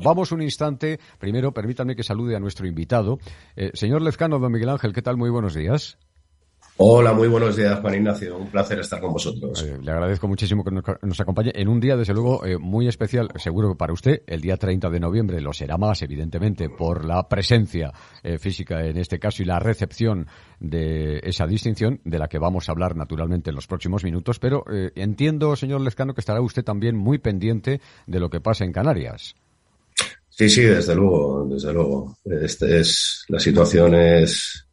Vamos un instante. Primero, permítanme que salude a nuestro invitado. Señor Lezcano, don Miguel Ángel, ¿qué tal? Muy buenos días. Hola, muy buenos días, Juan Ignacio. Un placer estar con vosotros. Le agradezco muchísimo que nos acompañe en un día, desde luego, muy especial, seguro que para usted. El día 30 de noviembre lo será más, evidentemente, por la presencia física en este caso y la recepción de esa distinción, de la que vamos a hablar naturalmente en los próximos minutos. Pero entiendo, señor Lezcano, que estará usted también muy pendiente de lo que pasa en Canarias. Sí, desde luego, desde luego. La situación es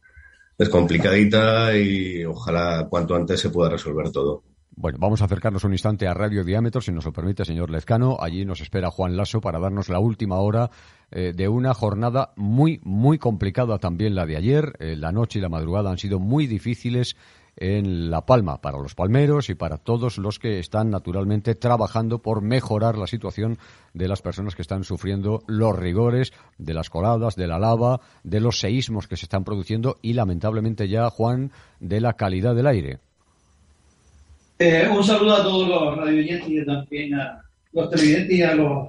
complicadita y ojalá cuanto antes se pueda resolver todo. Bueno, vamos a acercarnos un instante a Radio Diámetro, si nos lo permite, señor Lezcano. Allí nos espera Juan Lasso para darnos la última hora de una jornada muy, muy complicada también la de ayer. La noche y la madrugada han sido muy difíciles en La Palma, para los palmeros y para todos los que están naturalmente trabajando por mejorar la situación de las personas que están sufriendo los rigores de las coladas, de la lava, de los seísmos que se están produciendo y lamentablemente ya, Juan, de la calidad del aire. Un saludo a todos los radioyentes y también a los televidentes y a los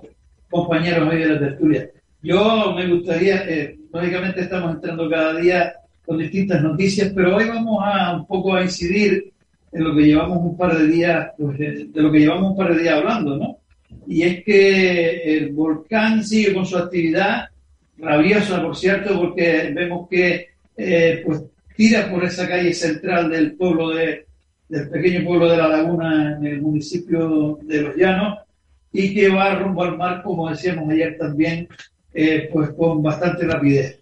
compañeros hoy de la tertulia. Yo me gustaría, lógicamente estamos entrando cada día con distintas noticias, pero hoy vamos a un poco a incidir en lo que llevamos un par de días, pues, de lo que llevamos un par de días hablando, ¿no? Y es que el volcán sigue con su actividad rabiosa, por cierto, porque vemos que pues tira por esa calle central del pequeño pueblo de La Laguna en el municipio de Los Llanos y que va rumbo al mar, como decíamos ayer también, pues con bastante rapidez.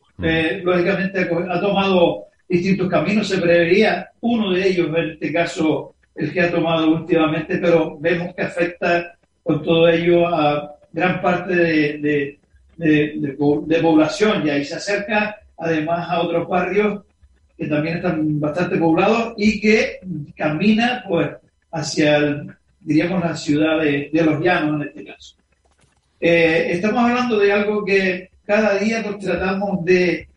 Lógicamente ha tomado distintos caminos, se prevería uno de ellos, en este caso el que ha tomado últimamente, pero vemos que afecta con todo ello a gran parte de población ya y se acerca además a otros barrios que también están bastante poblados y que camina pues hacia diríamos la ciudad de Los Llanos en este caso. Estamos hablando de algo que cada día nos tratamos de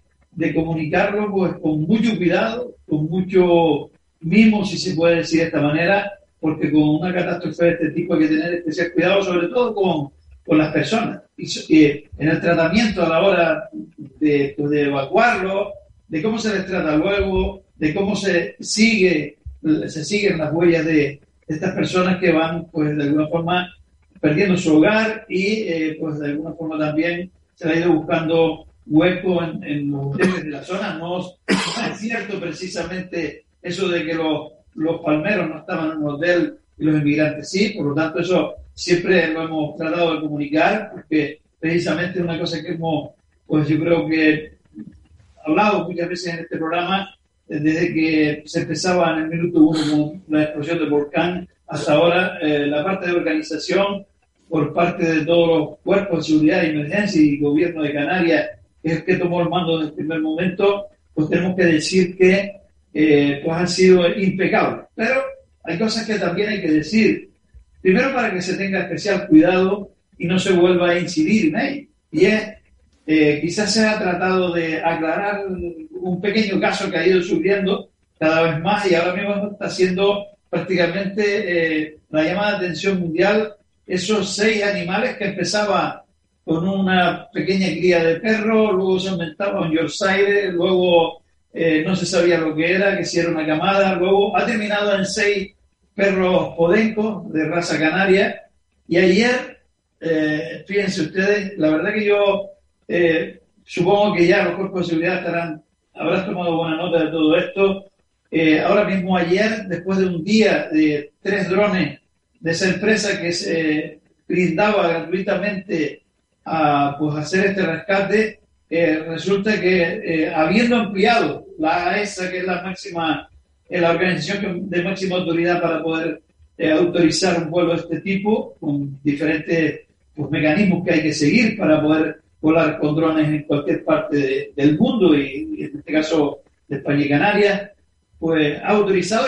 comunicarlo pues con mucho cuidado, con mucho mimo, si se puede decir de esta manera, porque con una catástrofe de este tipo hay que tener especial cuidado, sobre todo con las personas. Y en el tratamiento a la hora de evacuarlo, de cómo se les trata luego, de cómo se siguen las huellas de estas personas que van pues de alguna forma perdiendo su hogar y pues de alguna forma también se ha ido buscando hueco en los hoteles de la zona. No es cierto precisamente eso de que los palmeros no estaban en un hotel y los inmigrantes sí, por lo tanto eso siempre lo hemos tratado de comunicar, porque precisamente una cosa que hemos, pues yo creo que hablado muchas veces en este programa, desde que se empezaba en el minuto 1 con la explosión del volcán hasta ahora, la parte de organización por parte de todos los cuerpos de seguridad y emergencia y gobierno de Canarias, que es el que tomó el mando desde el primer momento, pues tenemos que decir que pues han sido impecables. Pero hay cosas que también hay que decir. Primero, para que se tenga especial cuidado y no se vuelva a incidir en ello. Y es, quizás se ha tratado de aclarar un pequeño caso que ha ido subiendo cada vez más y ahora mismo está siendo prácticamente la llamada de atención mundial. Esos 6 animales que empezaba con una pequeña cría de perro, luego se aumentaba un Yorkshire, luego no se sabía lo que era, que si era una camada, luego ha terminado en 6 perros podencos de raza canaria. Y ayer, fíjense ustedes, la verdad que yo supongo que ya los cuerpos de seguridad habrán tomado buena nota de todo esto. Ahora mismo ayer, después de un día de 3 drones de esa empresa que se brindaba gratuitamente a pues hacer este rescate, resulta que habiendo ampliado la AESA, que es la máxima, la organización de máxima autoridad para poder autorizar un vuelo de este tipo, con diferentes pues, mecanismos que hay que seguir para poder volar con drones en cualquier parte del mundo y en este caso de España y Canarias, pues ha autorizado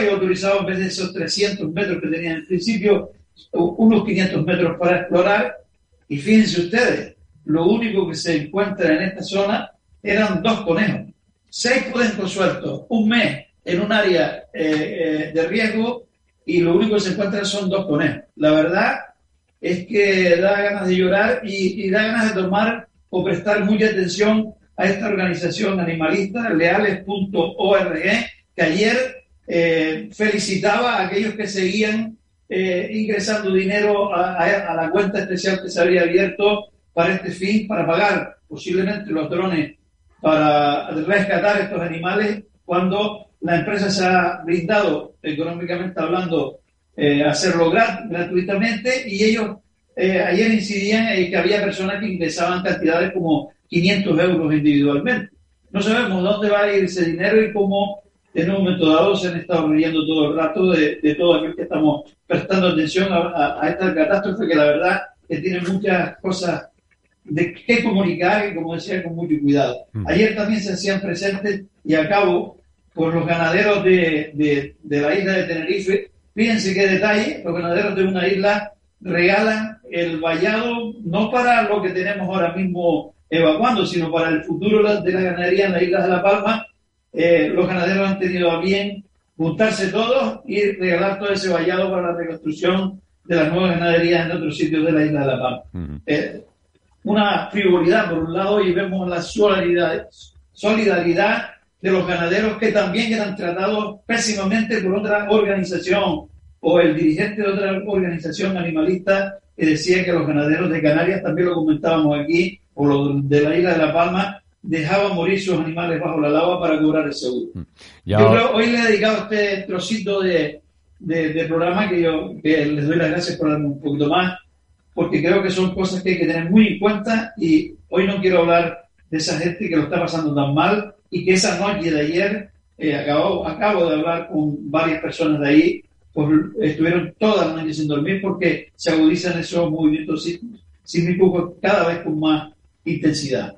en vez de esos 300 metros que tenían en principio, unos 500 metros para explorar. Y fíjense ustedes, lo único que se encuentra en esta zona eran 2 conejos, 6 podencos sueltos, un mes en un área de riesgo y lo único que se encuentra son 2 conejos. La verdad, es que da ganas de llorar y da ganas de tomar o prestar mucha atención a esta organización animalista, leales.org, que ayer felicitaba a aquellos que seguían ingresando dinero a la cuenta especial que se había abierto para este fin, para pagar posiblemente los drones para rescatar estos animales, cuando la empresa se ha brindado, económicamente hablando, hacerlo gratuitamente, y ellos ayer incidían en que había personas que ingresaban cantidades como 500 euros individualmente. No sabemos dónde va a ir ese dinero y cómo en un momento dado se han estado riendo todo el rato de todo aquel que estamos prestando atención a esta catástrofe, que la verdad que tiene muchas cosas de qué comunicar y, como decía, con mucho cuidado. Ayer también se hacían presentes, y acabo, por los ganaderos de la isla de Tenerife. Fíjense qué detalle: los ganaderos de una isla regalan el vallado no para lo que tenemos ahora mismo evacuando, sino para el futuro de la ganadería en las Islas de La Palma. Los ganaderos han tenido a bien juntarse todos y regalar todo ese vallado para la reconstrucción de las nuevas ganaderías en otros sitios de la Isla de La Palma. Una frivolidad por un lado, y vemos la solidaridad de los ganaderos, que también eran tratados pésimamente por otra organización, o el dirigente de otra organización animalista que decía que los ganaderos de Canarias, también lo comentábamos aquí, o los de la Isla de La Palma, dejaban morir sus animales bajo la lava para cobrar el seguro. Yo creo, hoy le he dedicado este trocito de programa que les doy las gracias por darme un poquito más, porque creo que son cosas que hay que tener muy en cuenta, y hoy no quiero hablar de esa gente que lo está pasando tan mal, y que esa noche de ayer acabo de hablar con varias personas de ahí, estuvieron toda la noche sin dormir porque se agudizan esos movimientos sísmicos cada vez con más intensidad.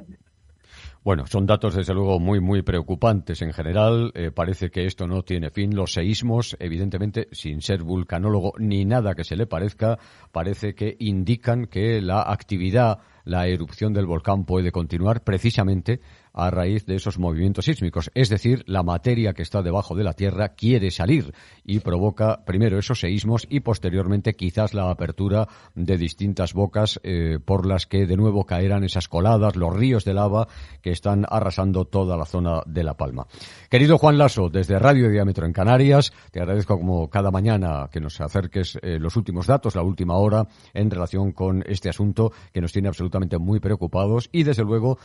Bueno, son datos desde luego muy, muy preocupantes en general. Parece que esto no tiene fin. Los seísmos, evidentemente, sin ser vulcanólogo ni nada que se le parezca, parece que indican que la actividad, la erupción del volcán puede continuar precisamente a raíz de esos movimientos sísmicos. Es decir, la materia que está debajo de la Tierra quiere salir y provoca primero esos seísmos y posteriormente quizás la apertura de distintas bocas por las que de nuevo caerán esas coladas, los ríos de lava que están arrasando toda la zona de La Palma. Querido Juan Laso, desde Radio Diámetro en Canarias, te agradezco como cada mañana que nos acerques los últimos datos, la última hora en relación con este asunto que nos tiene absolutamente muy preocupados, y desde luego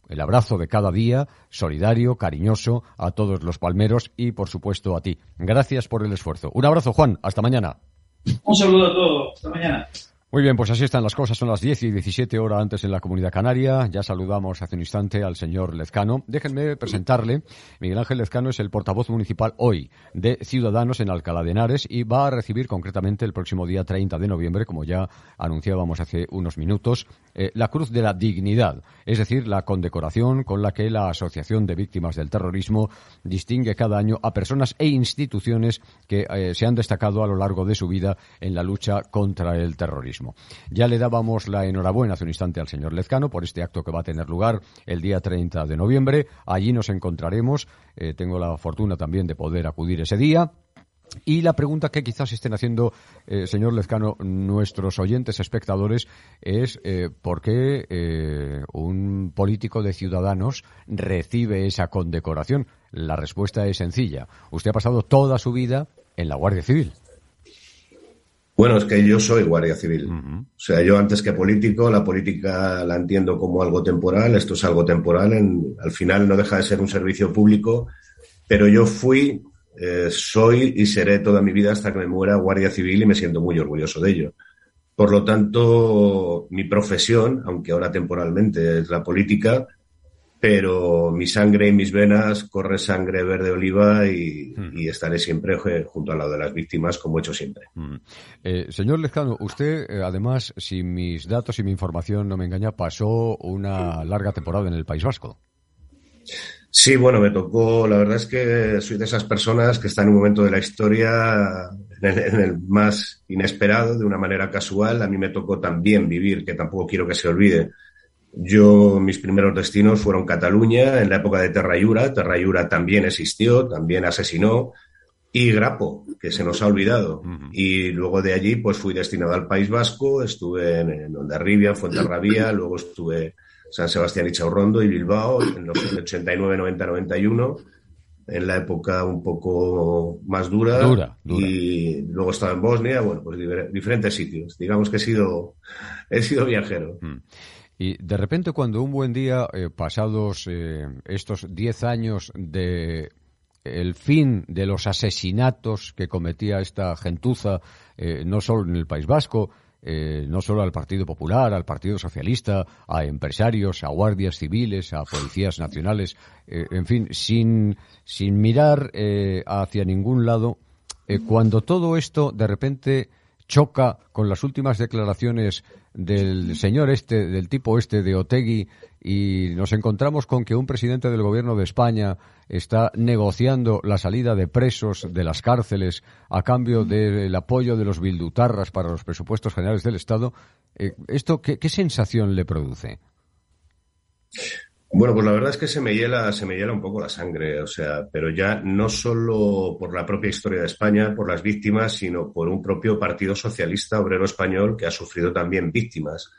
el abrazo de cada día, solidario, cariñoso, a todos los palmeros y, por supuesto, a ti. Gracias por el esfuerzo. Un abrazo, Juan. Hasta mañana. Un saludo a todos. Hasta mañana. Muy bien, pues así están las cosas. Son las 10:17 horas antes en la Comunidad Canaria. Ya saludamos hace un instante al señor Lezcano. Déjenme presentarle. Miguel Ángel Lezcano es el portavoz municipal hoy de Ciudadanos en Alcalá de Henares y va a recibir concretamente el próximo día 30 de noviembre, como ya anunciábamos hace unos minutos, la Cruz de la Dignidad, es decir, la condecoración con la que la Asociación de Víctimas del Terrorismo distingue cada año a personas e instituciones que se han destacado a lo largo de su vida en la lucha contra el terrorismo. Ya le dábamos la enhorabuena hace un instante al señor Lezcano por este acto que va a tener lugar el día 30 de noviembre. Allí nos encontraremos. Tengo la fortuna también de poder acudir ese día. Y la pregunta que quizás estén haciendo, señor Lezcano, nuestros oyentes espectadores es ¿por qué un político de Ciudadanos recibe esa condecoración? La respuesta es sencilla. Usted ha pasado toda su vida en la Guardia Civil. Bueno, es que yo soy guardia civil. O sea, yo antes que político, la política la entiendo como algo temporal. Esto es algo temporal. Al final no deja de ser un servicio público, pero yo fui, soy y seré toda mi vida hasta que me muera guardia civil, y me siento muy orgulloso de ello. Por lo tanto, mi profesión, aunque ahora temporalmente es la política, pero mi sangre y mis venas corre sangre verde oliva y estaré siempre junto al lado de las víctimas, como he hecho siempre. Señor Lezcano, usted, además, si mis datos y mi información no me engaña, pasó una larga temporada en el País Vasco. Sí, bueno, me tocó, la verdad es que soy de esas personas que están en un momento de la historia en el más inesperado, de una manera casual. A mí me tocó también vivir, que tampoco quiero que se olvide. Mis primeros destinos fueron Cataluña, en la época de Terra Llura. Terra Llura también existió, también asesinó, y Grapo, que se nos ha olvidado. Y luego de allí pues fui destinado al País Vasco, estuve en Hondarribia, en Fuenterrabía, luego estuve en San Sebastián y Chaurrondo y Bilbao en los 89, 90, 91, en la época un poco más dura. Y luego estaba en Bosnia, bueno, pues diferentes sitios. Digamos que he sido viajero. Y de repente, cuando un buen día, pasados estos 10 años de el fin de los asesinatos que cometía esta gentuza, no solo en el País Vasco, no solo al Partido Popular, al Partido Socialista, a empresarios, a guardias civiles, a policías nacionales, en fin, sin mirar hacia ningún lado, cuando todo esto de repente choca con las últimas declaraciones del señor del tipo de Otegi, y nos encontramos con que un presidente del gobierno de España está negociando la salida de presos de las cárceles a cambio del apoyo de los bildutarras para los presupuestos generales del Estado. ¿Esto qué sensación le produce? Bueno, pues la verdad es que se me hiela un poco la sangre, o sea, pero ya no solo por la propia historia de España, por las víctimas, sino por un propio Partido Socialista Obrero Español que ha sufrido también víctimas.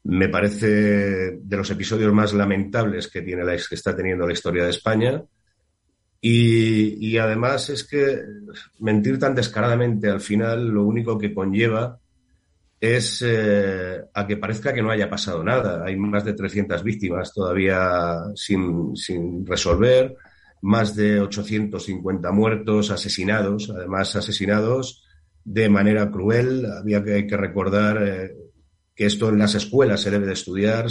Me parece de los episodios más lamentables que está teniendo la historia de España. Y además es que mentir tan descaradamente al final lo único que conlleva es a que parezca que no haya pasado nada. Hay más de 300 víctimas todavía sin resolver, más de 850 muertos, asesinados, además asesinados de manera cruel. Hay que recordar que esto en las escuelas se debe de estudiar,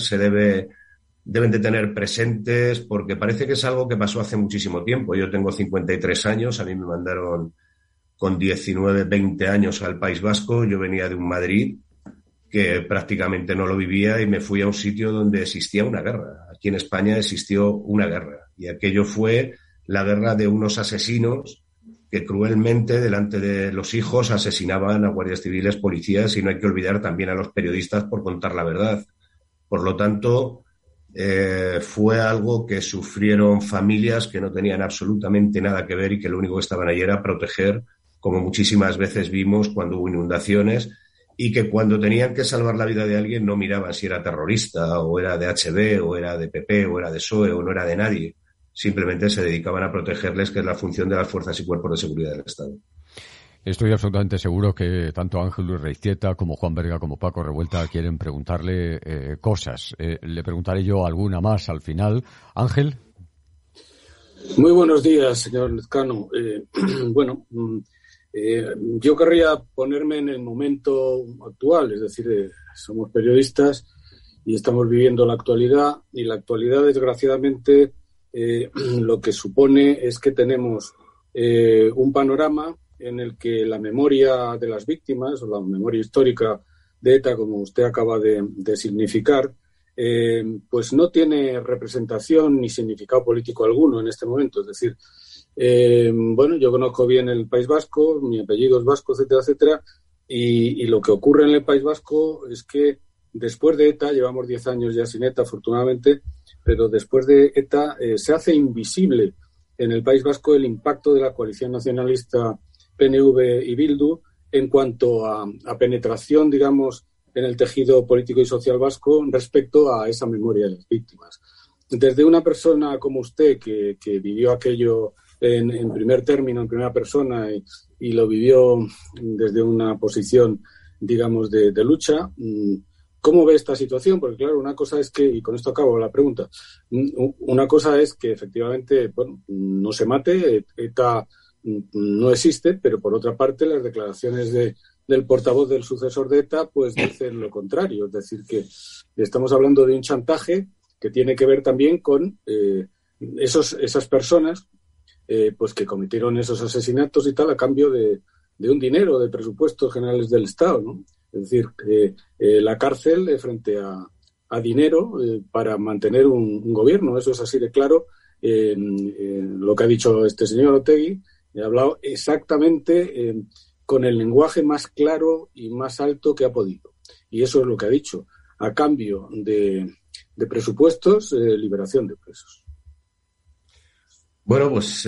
deben de tener presentes, porque parece que es algo que pasó hace muchísimo tiempo. Yo tengo 53 años, a mí me mandaron con 19, 20 años al País Vasco. Yo venía de un Madrid que prácticamente no lo vivía y me fui a un sitio donde existía una guerra. Aquí en España existió una guerra y aquello fue la guerra de unos asesinos que cruelmente delante de los hijos asesinaban a guardias civiles, policías, y no hay que olvidar también a los periodistas por contar la verdad. Por lo tanto, fue algo que sufrieron familias que no tenían absolutamente nada que ver y que lo único que estaban allí era proteger, como muchísimas veces vimos cuando hubo inundaciones, y que cuando tenían que salvar la vida de alguien no miraban si era terrorista o era de HB o era de PP o era de PSOE o no era de nadie. Simplemente se dedicaban a protegerles, que es la función de las fuerzas y cuerpos de seguridad del Estado. Estoy absolutamente seguro que tanto Ángel Luis Reiztieta como Juan Berga como Paco Revuelta quieren preguntarle cosas. Le preguntaré yo alguna más al final. Ángel. Muy buenos días, señor Lezcano. Yo querría ponerme en el momento actual, es decir, somos periodistas y estamos viviendo la actualidad, y la actualidad, desgraciadamente, lo que supone es que tenemos un panorama en el que la memoria de las víctimas, o la memoria histórica de ETA, como usted acaba de significar, pues no tiene representación ni significado político alguno en este momento. Es decir, yo conozco bien el País Vasco, mi apellido es vasco, etcétera, etcétera, y lo que ocurre en el País Vasco es que después de ETA, llevamos 10 años ya sin ETA, afortunadamente, pero después de ETA se hace invisible en el País Vasco el impacto de la coalición nacionalista PNV y Bildu en cuanto a penetración, digamos, en el tejido político y social vasco respecto a esa memoria de las víctimas. Desde una persona como usted, que vivió aquello en primer término, en primera persona, y lo vivió desde una posición, digamos, de lucha, ¿cómo ve esta situación? Porque, claro, una cosa es que, y con esto acabo la pregunta, una cosa es que efectivamente, no se mate, ETA no existe, pero por otra parte las declaraciones del portavoz del sucesor de ETA pues dicen lo contrario, es decir, que estamos hablando de un chantaje que tiene que ver también con esas personas pues que cometieron esos asesinatos y tal a cambio de un dinero de presupuestos generales del Estado, ¿no? Es decir, la cárcel frente a dinero para mantener un gobierno, eso es así de claro. Lo que ha dicho este señor Otegi, he hablado exactamente con el lenguaje más claro y más alto que ha podido. Y eso es lo que ha dicho. A cambio de presupuestos, liberación de presos. Bueno, pues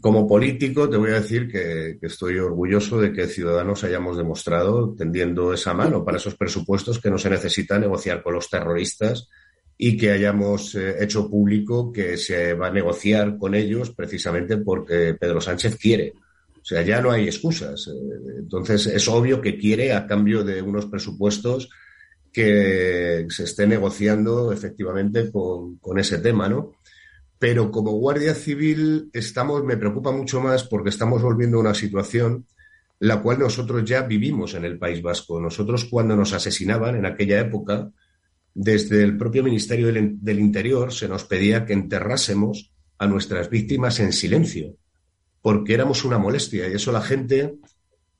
Como político te voy a decir que estoy orgulloso de que Ciudadanos hayamos demostrado tendiendo esa mano para esos presupuestos que no se necesita negociar con los terroristas y que hayamos hecho público que se va a negociar con ellos precisamente porque Pedro Sánchez quiere. O sea, ya no hay excusas. Entonces, es obvio que quiere a cambio de unos presupuestos que se esté negociando efectivamente con ese tema, ¿no? Pero como Guardia Civil me preocupa mucho más porque estamos volviendo a una situación la cual nosotros ya vivimos en el País Vasco. Nosotros cuando nos asesinaban en aquella época, desde el propio Ministerio del Interior se nos pedía que enterrásemos a nuestras víctimas en silencio, porque éramos una molestia y eso la gente,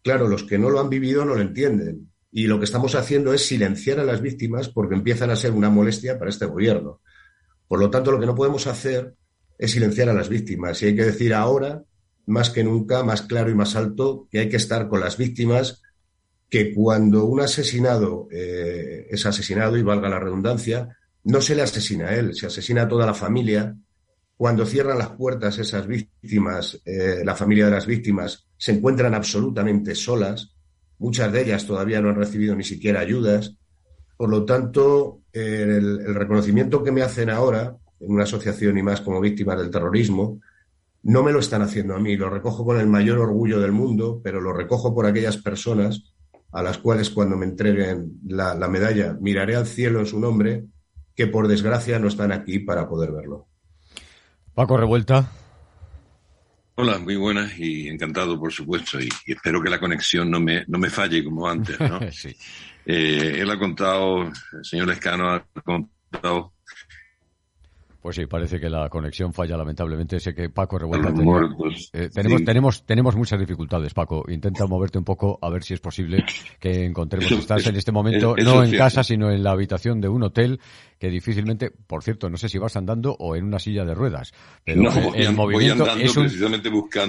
claro, los que no lo han vivido no lo entienden. Y lo que estamos haciendo es silenciar a las víctimas porque empiezan a ser una molestia para este gobierno. Por lo tanto, lo que no podemos hacer es silenciar a las víctimas. Y hay que decir ahora, más que nunca, más claro y más alto, que hay que estar con las víctimas, que cuando un asesinado es asesinado, y valga la redundancia, no se le asesina a él, se asesina a toda la familia. Cuando cierran las puertas esas víctimas, la familia de las víctimas se encuentran absolutamente solas. Muchas de ellas todavía no han recibido ni siquiera ayudas. Por lo tanto, el reconocimiento que me hacen ahora, en una asociación y más como víctimas del terrorismo, no me lo están haciendo a mí. Lo recojo con el mayor orgullo del mundo, pero lo recojo por aquellas personas a las cuales cuando me entreguen la medalla miraré al cielo en su nombre, que por desgracia no están aquí para poder verlo. Paco Revuelta. Hola, muy buenas y encantado, por supuesto, y espero que la conexión no me falle como antes, ¿no? Sí. Él ha contado, el señor Lescano ha contado... Pues sí, parece que la conexión falla, lamentablemente. Sé que Paco Revuelta tenemos muchas dificultades, Paco. Intenta moverte un poco a ver si es posible que encontremos. Estás en este momento no en casa, sino en la habitación de un hotel que difícilmente, por cierto, no sé si vas andando o en una silla de ruedas. Pero no, el movimiento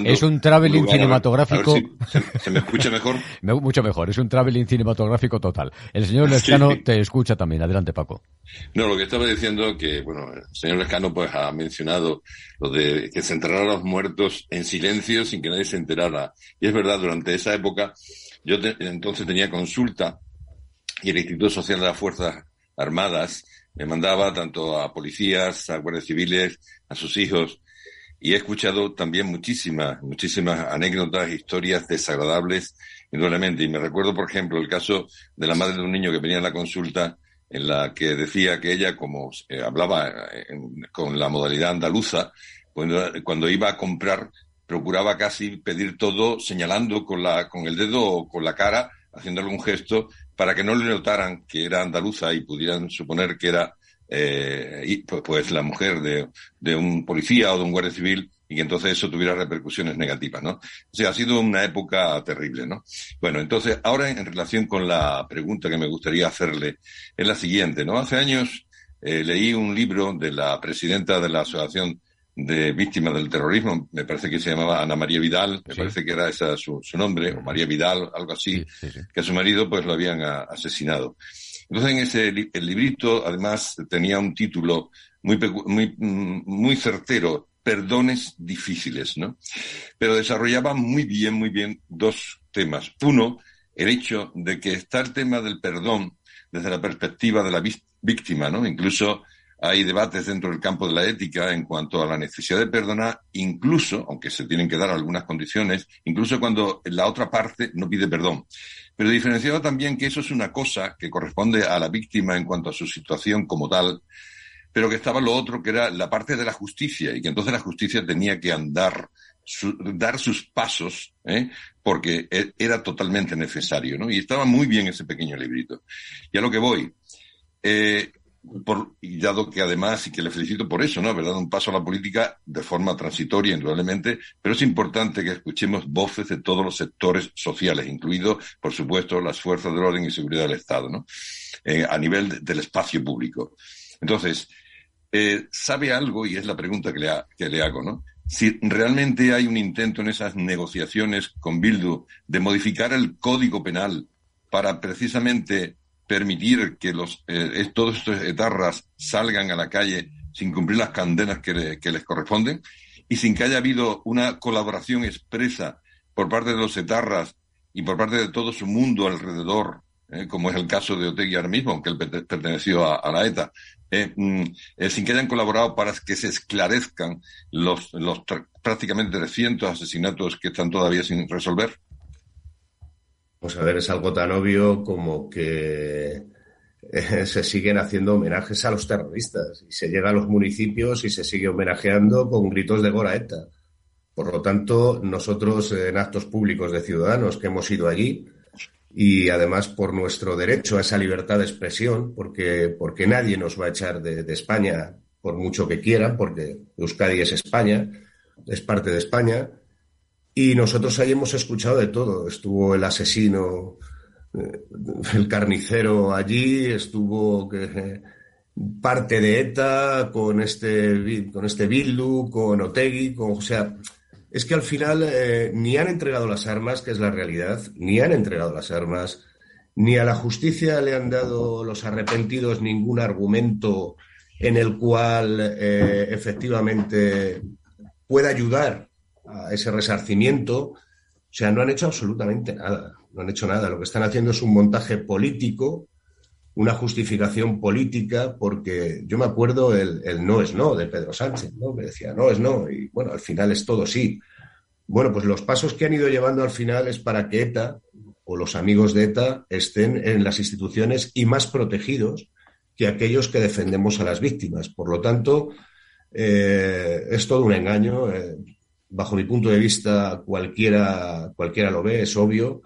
es un traveling cinematográfico. A ver si ¿se me escucha mejor? Mucho mejor. Es un traveling cinematográfico total. El señor Lescano te escucha también. Adelante, Paco. No, lo que estaba diciendo que, bueno, el señor Lescano pues ha mencionado lo de que se enterraran a los muertos en silencio sin que nadie se enterara. Y es verdad, durante esa época yo entonces tenía consulta y el Instituto Social de las Fuerzas Armadas me mandaba tanto a policías, a guardias civiles, a sus hijos, y he escuchado también muchísimas anécdotas, historias desagradables, indudablemente. Y me recuerdo, por ejemplo, el caso de la madre de un niño que venía a la consulta, en la que decía que ella, como hablaba con la modalidad andaluza, cuando iba a comprar, procuraba casi pedir todo señalando con el dedo o con la cara, haciendo algún gesto, para que no le notaran que era andaluza y pudieran suponer que era pues la mujer de un policía o de un guardia civil, y que entonces eso tuviera repercusiones negativas, ¿no? O sea, ha sido una época terrible, ¿no? Bueno, entonces, ahora en relación con la pregunta que me gustaría hacerle, es la siguiente, ¿no? Hace años leí un libro de la presidenta de la Asociación de Víctimas del Terrorismo, me parece que se llamaba Ana María Vidal, me parece que era esa su nombre, o María Vidal, algo así, que a su marido pues lo habían asesinado. Entonces, el librito, además, tenía un título muy certero, Perdones difíciles, ¿no? Pero desarrollaba muy bien dos temas. Uno, el hecho de que está el tema del perdón desde la perspectiva de la víctima, ¿no? Incluso hay debates dentro del campo de la ética en cuanto a la necesidad de perdonar, incluso, aunque se tienen que dar algunas condiciones, incluso cuando la otra parte no pide perdón. Pero diferenciaba también que eso es una cosa que corresponde a la víctima en cuanto a su situación como tal, pero que estaba lo otro, que era la parte de la justicia, y que entonces la justicia tenía que dar sus pasos, porque era totalmente necesario, ¿no? Y estaba muy bien ese pequeño librito. Y a lo que voy, y dado que además, y que le felicito por eso, ¿no? Haber dado un paso a la política de forma transitoria, indudablemente, pero es importante que escuchemos voces de todos los sectores sociales, incluidos, por supuesto, las fuerzas de orden y seguridad del Estado, ¿no? A nivel del espacio público. Entonces, ¿sabe algo? Y es la pregunta que le hago, ¿no? Si realmente hay un intento en esas negociaciones con Bildu de modificar el Código Penal para precisamente permitir que todos estos etarras salgan a la calle sin cumplir las condenas que les corresponden. y sin que haya habido una colaboración expresa por parte de los etarras y por parte de todo su mundo alrededor, como es el caso de Otegi ahora mismo, aunque él perteneció a la ETA, sin que hayan colaborado para que se esclarezcan los prácticamente 300 asesinatos que están todavía sin resolver? Pues a ver, es algo tan obvio como que se siguen haciendo homenajes a los terroristas y se llega a los municipios y se sigue homenajeando con gritos de Gora ETA. Por lo tanto, nosotros en actos públicos de ciudadanos que hemos ido allí, y además por nuestro derecho a esa libertad de expresión, porque nadie nos va a echar de España por mucho que quieran, porque Euskadi es España, es parte de España, y nosotros ahí hemos escuchado de todo. Estuvo el asesino, el carnicero allí, estuvo parte de ETA con este Bildu, con Otegi, o sea, es que al final ni han entregado las armas, que es la realidad, ni han entregado las armas, ni a la justicia le han dado los arrepentidos ningún argumento en el cual efectivamente pueda ayudar a ese resarcimiento. O sea, no han hecho absolutamente nada, no han hecho nada. Lo que están haciendo es un montaje político, una justificación política, porque yo me acuerdo el no es no de Pedro Sánchez, ¿no? Que decía no es no, y bueno, al final es todo sí. Bueno, pues los pasos que han ido llevando al final es para que ETA o los amigos de ETA estén en las instituciones y más protegidos que aquellos que defendemos a las víctimas. Por lo tanto, es todo un engaño. Bajo mi punto de vista, cualquiera lo ve, es obvio.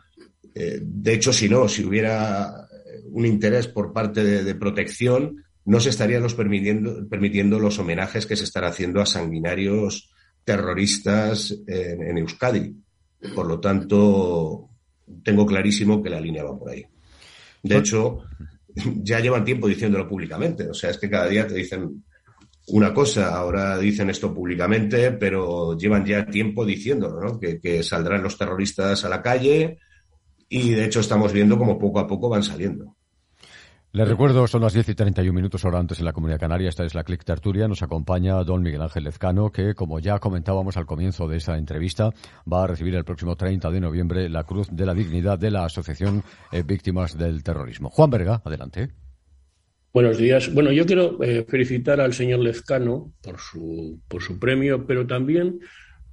De hecho, si hubiera un interés por parte de protección, no se estarían permitiendo los homenajes que se están haciendo a sanguinarios terroristas en Euskadi. Por lo tanto, tengo clarísimo que la línea va por ahí. De hecho, ya llevan tiempo diciéndolo públicamente. O sea, es que cada día te dicen una cosa, ahora dicen esto públicamente, pero llevan ya tiempo diciéndolo, ¿no? Que saldrán los terroristas a la calle, y de hecho estamos viendo cómo poco a poco van saliendo. Les recuerdo, son las 10:31 hora antes en la Comunidad Canaria. Esta es la Clic Tertulia. Nos acompaña don Miguel Ángel Lezcano, que, como ya comentábamos al comienzo de esta entrevista, va a recibir el próximo 30 de noviembre la Cruz de la Dignidad de la Asociación Víctimas del Terrorismo. Juan Berga, adelante. Buenos días. Bueno, yo quiero felicitar al señor Lezcano por su premio, pero también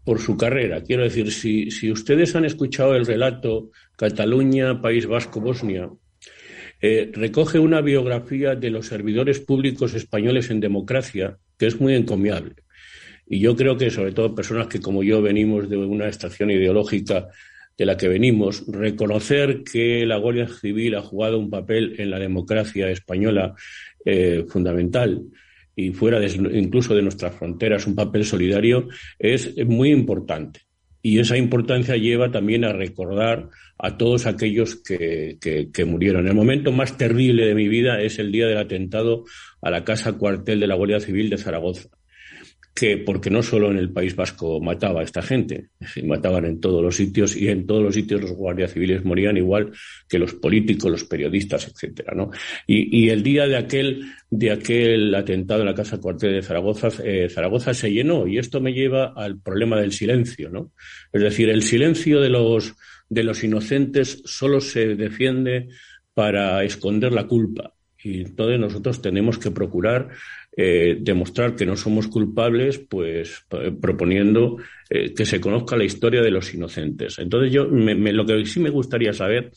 por su carrera. Quiero decir, si ustedes han escuchado el relato Cataluña, País Vasco, Bosnia, recoge una biografía de los servidores públicos españoles en democracia que es muy encomiable. Y yo creo que, sobre todo, personas que como yo venimos de una estación ideológica de la que venimos, reconocer que la Guardia Civil ha jugado un papel en la democracia española fundamental, y fuera incluso de nuestras fronteras, un papel solidario, es muy importante. Y esa importancia lleva también a recordar a todos aquellos que murieron. El momento más terrible de mi vida es el día del atentado a la casa cuartel de la Guardia Civil de Zaragoza, porque no solo en el País Vasco mataba a esta gente, mataban en todos los sitios, y en todos los sitios los guardias civiles morían igual que los políticos, los periodistas, etcétera, ¿no? Y el día de aquel atentado en la casa cuartel de Zaragoza, Zaragoza se llenó, y esto me lleva al problema del silencio, ¿no? Es decir, el silencio de los inocentes solo se defiende para esconder la culpa, y entonces nosotros tenemos que procurar demostrar que no somos culpables, pues proponiendo que se conozca la historia de los inocentes. Entonces lo que sí me gustaría saber,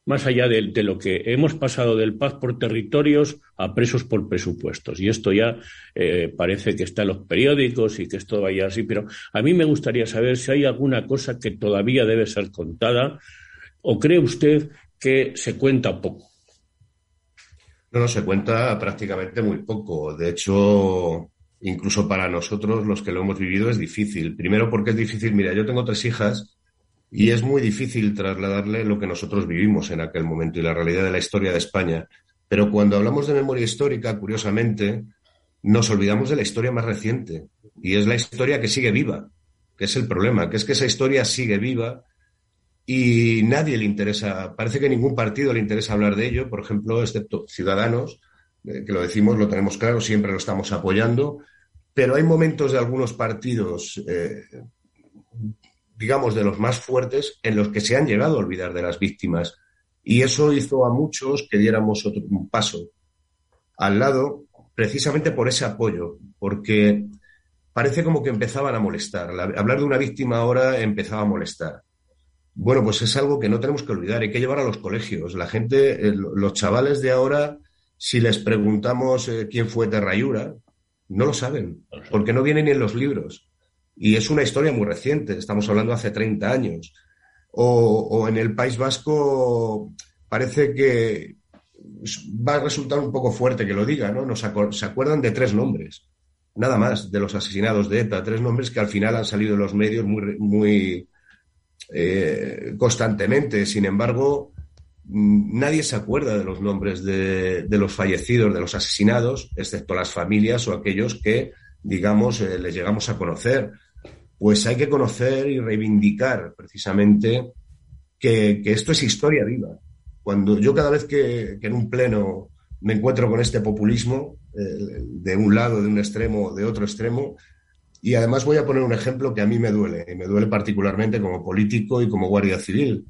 más allá de lo que hemos pasado del paz por territorios a presos por presupuestos, y esto ya parece que está en los periódicos y que esto vaya así, pero a mí me gustaría saber si hay alguna cosa que todavía debe ser contada, o cree usted que se cuenta poco. No, se cuenta prácticamente muy poco. De hecho, incluso para nosotros, los que lo hemos vivido, es difícil. Primero porque es difícil. Mira, yo tengo 3 hijas y es muy difícil trasladarle lo que nosotros vivimos en aquel momento y la realidad de la historia de España. Pero cuando hablamos de memoria histórica, curiosamente, nos olvidamos de la historia más reciente. Y es la historia que sigue viva, que es el problema, que es que esa historia sigue viva. Y nadie le interesa, parece que ningún partido le interesa hablar de ello, por ejemplo, excepto Ciudadanos, que lo decimos, lo tenemos claro, siempre lo estamos apoyando, pero hay momentos de algunos partidos, digamos, de los más fuertes, en los que se han llegado a olvidar de las víctimas. Y eso hizo a muchos que diéramos un paso al lado, precisamente por ese apoyo, porque parece como que empezaban a molestar. Hablar de una víctima ahora empezaba a molestar. Bueno, pues es algo que no tenemos que olvidar, hay que llevar a los colegios. La gente, los chavales de ahora, si les preguntamos quién fue Terrayura, no lo saben, porque no viene ni en los libros. Y es una historia muy reciente, estamos hablando hace 30 años. O en el País Vasco parece que va a resultar un poco fuerte que lo diga, ¿no? Se acuerdan de 3 nombres, nada más, de los asesinados de ETA, 3 nombres que al final han salido en los medios muy constantemente. Sin embargo, nadie se acuerda de los nombres de los fallecidos, de los asesinados, excepto las familias o aquellos que, digamos, les llegamos a conocer. Pues hay que conocer y reivindicar precisamente que esto es historia viva. Cuando yo cada vez que en un pleno me encuentro con este populismo, de un lado, de un extremo, de otro extremo, y además voy a poner un ejemplo que a mí me duele, y me duele particularmente como político y como guardia civil.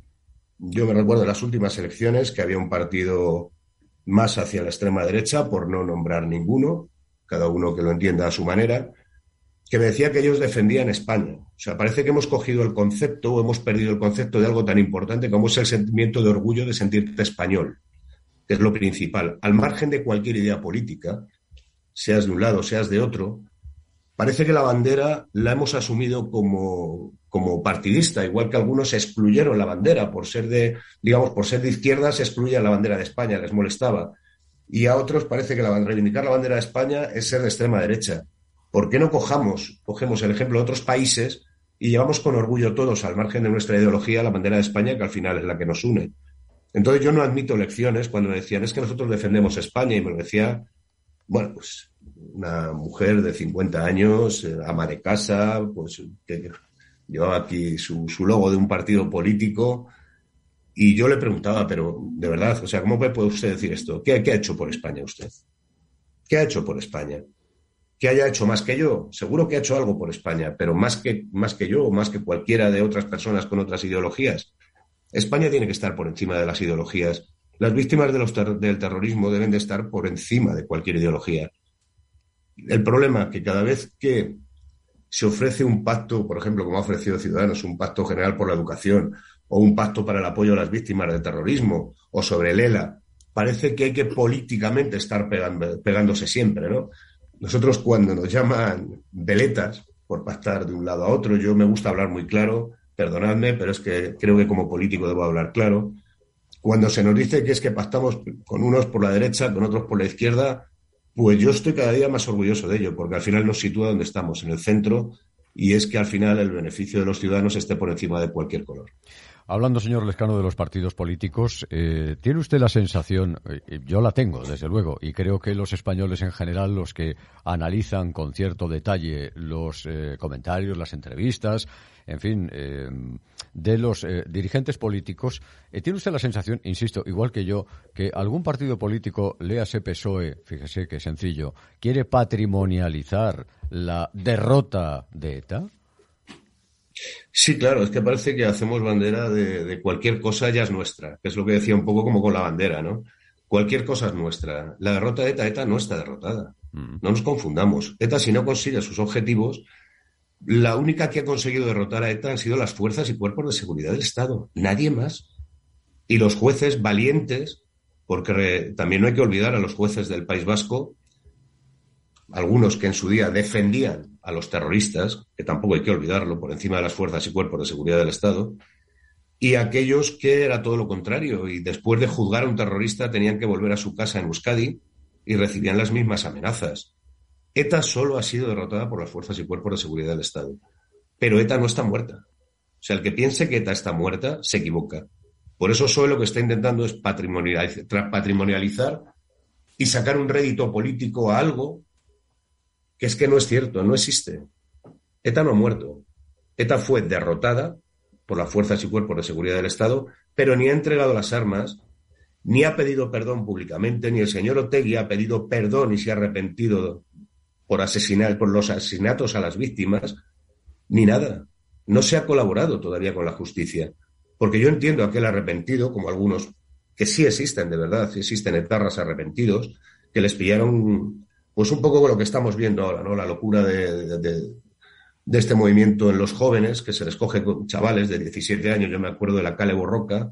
Yo me recuerdo en las últimas elecciones que había un partido más hacia la extrema derecha, por no nombrar ninguno, cada uno que lo entienda a su manera, que me decía que ellos defendían España. O sea, parece que hemos cogido el concepto o hemos perdido el concepto de algo tan importante como es el sentimiento de orgullo de sentirte español, que es lo principal. Al margen de cualquier idea política, seas de un lado, seas de otro, parece que la bandera la hemos asumido como partidista, igual que algunos excluyeron la bandera por ser de izquierda, se excluía la bandera de España, les molestaba. Y a otros parece que reivindicar la bandera de España es ser de extrema derecha. ¿Por qué no cogemos el ejemplo de otros países y llevamos con orgullo todos, al margen de nuestra ideología, la bandera de España, que al final es la que nos une? Entonces yo no admito lecciones cuando me decían, es que nosotros defendemos España, y me lo decía, bueno, pues una mujer de 50 años, ama de casa, pues que llevaba aquí su logo de un partido político, y yo le preguntaba, pero de verdad, o sea, ¿cómo puede usted decir esto? ¿Qué ha hecho por España usted? ¿Qué ha hecho por España? ¿Que haya hecho más que yo? Seguro que ha hecho algo por España, pero más que yo, o más que cualquiera de otras personas con otras ideologías. España tiene que estar por encima de las ideologías. Las víctimas del terrorismo deben de estar por encima de cualquier ideología. El problema es que cada vez que se ofrece un pacto, por ejemplo, como ha ofrecido Ciudadanos, un pacto general por la educación o un pacto para el apoyo a las víctimas del terrorismo o sobre el ELA, parece que hay que políticamente estar pegándose siempre, ¿no? Nosotros, cuando nos llaman veletas por pactar de un lado a otro, yo me gusta hablar muy claro, perdonadme, pero es que creo que como político debo hablar claro. Cuando se nos dice que es que pactamos con unos por la derecha, con otros por la izquierda, pues yo estoy cada día más orgulloso de ello, porque al final nos sitúa donde estamos, en el centro, y es que al final el beneficio de los ciudadanos esté por encima de cualquier color. Hablando, señor Lezcano, de los partidos políticos, ¿tiene usted la sensación, yo la tengo, desde luego, y creo que los españoles en general, los que analizan con cierto detalle los comentarios, las entrevistas, en fin, de los dirigentes políticos, ¿tiene usted la sensación, insisto, igual que yo, que algún partido político, léase PSOE, fíjese qué sencillo, quiere patrimonializar la derrota de ETA? Sí, claro, es que parece que hacemos bandera de cualquier cosa ya es nuestra, que es lo que decía un poco como con la bandera, ¿no? Cualquier cosa es nuestra. La derrota de ETA no está derrotada. No nos confundamos. ETA, si no consigue sus objetivos, la única que ha conseguido derrotar a ETA han sido las fuerzas y cuerpos de seguridad del Estado. Nadie más. Y los jueces valientes, porque también no hay que olvidar a los jueces del País Vasco, algunos que en su día defendían a los terroristas, que tampoco hay que olvidarlo, por encima de las fuerzas y cuerpos de seguridad del Estado, y aquellos que era todo lo contrario, y después de juzgar a un terrorista tenían que volver a su casa en Euskadi y recibían las mismas amenazas. ETA solo ha sido derrotada por las fuerzas y cuerpos de seguridad del Estado. Pero ETA no está muerta. O sea, el que piense que ETA está muerta se equivoca. Por eso PSOE lo que está intentando es patrimonializar y sacar un rédito político a algo que es que no es cierto, no existe. ETA no ha muerto. ETA fue derrotada por las fuerzas y cuerpos de seguridad del Estado, pero ni ha entregado las armas, ni ha pedido perdón públicamente, ni el señor Otegi ha pedido perdón y se ha arrepentido por los asesinatos a las víctimas, ni nada. No se ha colaborado todavía con la justicia. Porque yo entiendo a aquel arrepentido, como algunos, que sí existen, de verdad, existen etarras arrepentidos, que les pillaron, pues un poco con lo que estamos viendo ahora, ¿no? La locura de este movimiento en los jóvenes, que se les coge con chavales de 17 años. Yo me acuerdo de la Cale Borroca.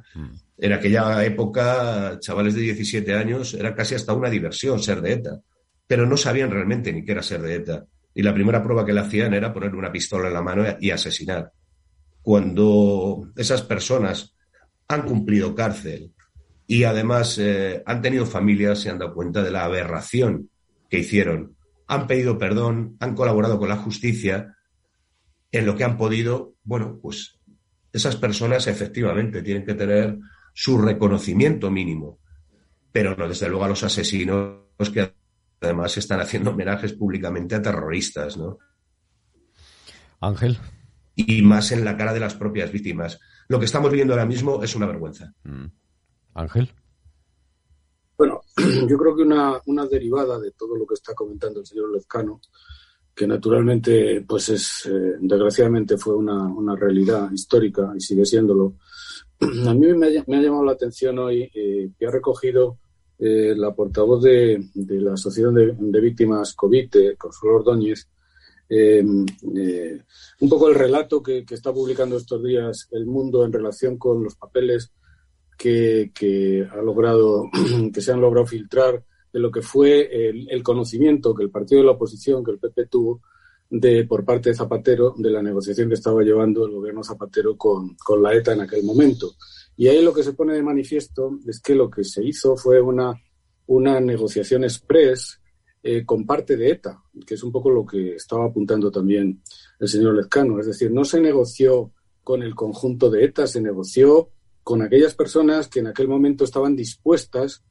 En aquella época, chavales de 17 años, era casi hasta una diversión ser de ETA. Pero no sabían realmente ni qué era ser de ETA. Y la primera prueba que le hacían era ponerle una pistola en la mano y asesinar. Cuando esas personas han cumplido cárcel y además han tenido familias, se han dado cuenta de la aberración que hicieron. Han pedido perdón, han colaborado con la justicia en lo que han podido. Bueno, pues esas personas efectivamente tienen que tener su reconocimiento mínimo, pero no desde luego a los asesinos que además están haciendo homenajes públicamente a terroristas, ¿no? Ángel. Y más en la cara de las propias víctimas. Lo que estamos viviendo ahora mismo es una vergüenza. Ángel. Bueno, yo creo que una derivada de todo lo que está comentando el señor Lezcano, que naturalmente, pues desgraciadamente fue una realidad histórica y sigue siéndolo. A mí me ha llamado la atención hoy que ha recogido la portavoz de la Asociación de Víctimas COVID, Consuelo Ordóñez, un poco el relato que está publicando estos días El Mundo en relación con los papeles que se han logrado filtrar de lo que fue el conocimiento que el partido de la oposición, que el PP tuvo por parte de Zapatero, de la negociación que estaba llevando el gobierno Zapatero con la ETA en aquel momento. Y ahí lo que se pone de manifiesto es que lo que se hizo fue una negociación express con parte de ETA, que es un poco lo que estaba apuntando también el señor Lezcano. Es decir, no se negoció con el conjunto de ETA, se negoció con aquellas personas que en aquel momento estaban dispuestas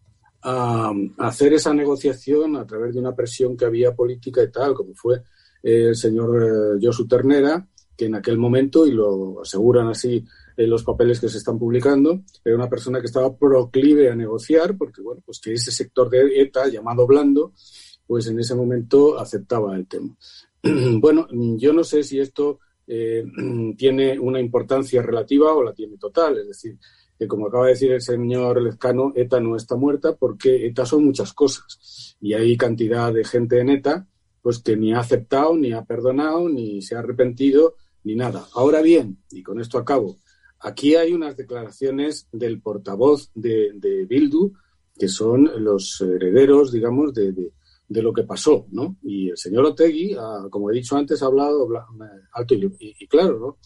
a hacer esa negociación a través de una presión que había política y tal, como fue el señor Josu Ternera, que en aquel momento, y lo aseguran así los papeles que se están publicando, era una persona que estaba proclive a negociar, porque bueno, pues que ese sector de ETA, llamado blando, pues en ese momento aceptaba el tema. Bueno, yo no sé si esto tiene una importancia relativa o la tiene total, es decir, que como acaba de decir el señor Lezcano, ETA no está muerta porque ETA son muchas cosas y hay cantidad de gente en ETA pues que ni ha aceptado, ni ha perdonado, ni se ha arrepentido, ni nada. Ahora bien, y con esto acabo, aquí hay unas declaraciones del portavoz de Bildu, que son los herederos, digamos, de lo que pasó, ¿no? Y el señor Otegi, como he dicho antes, ha hablado alto y claro, ¿no?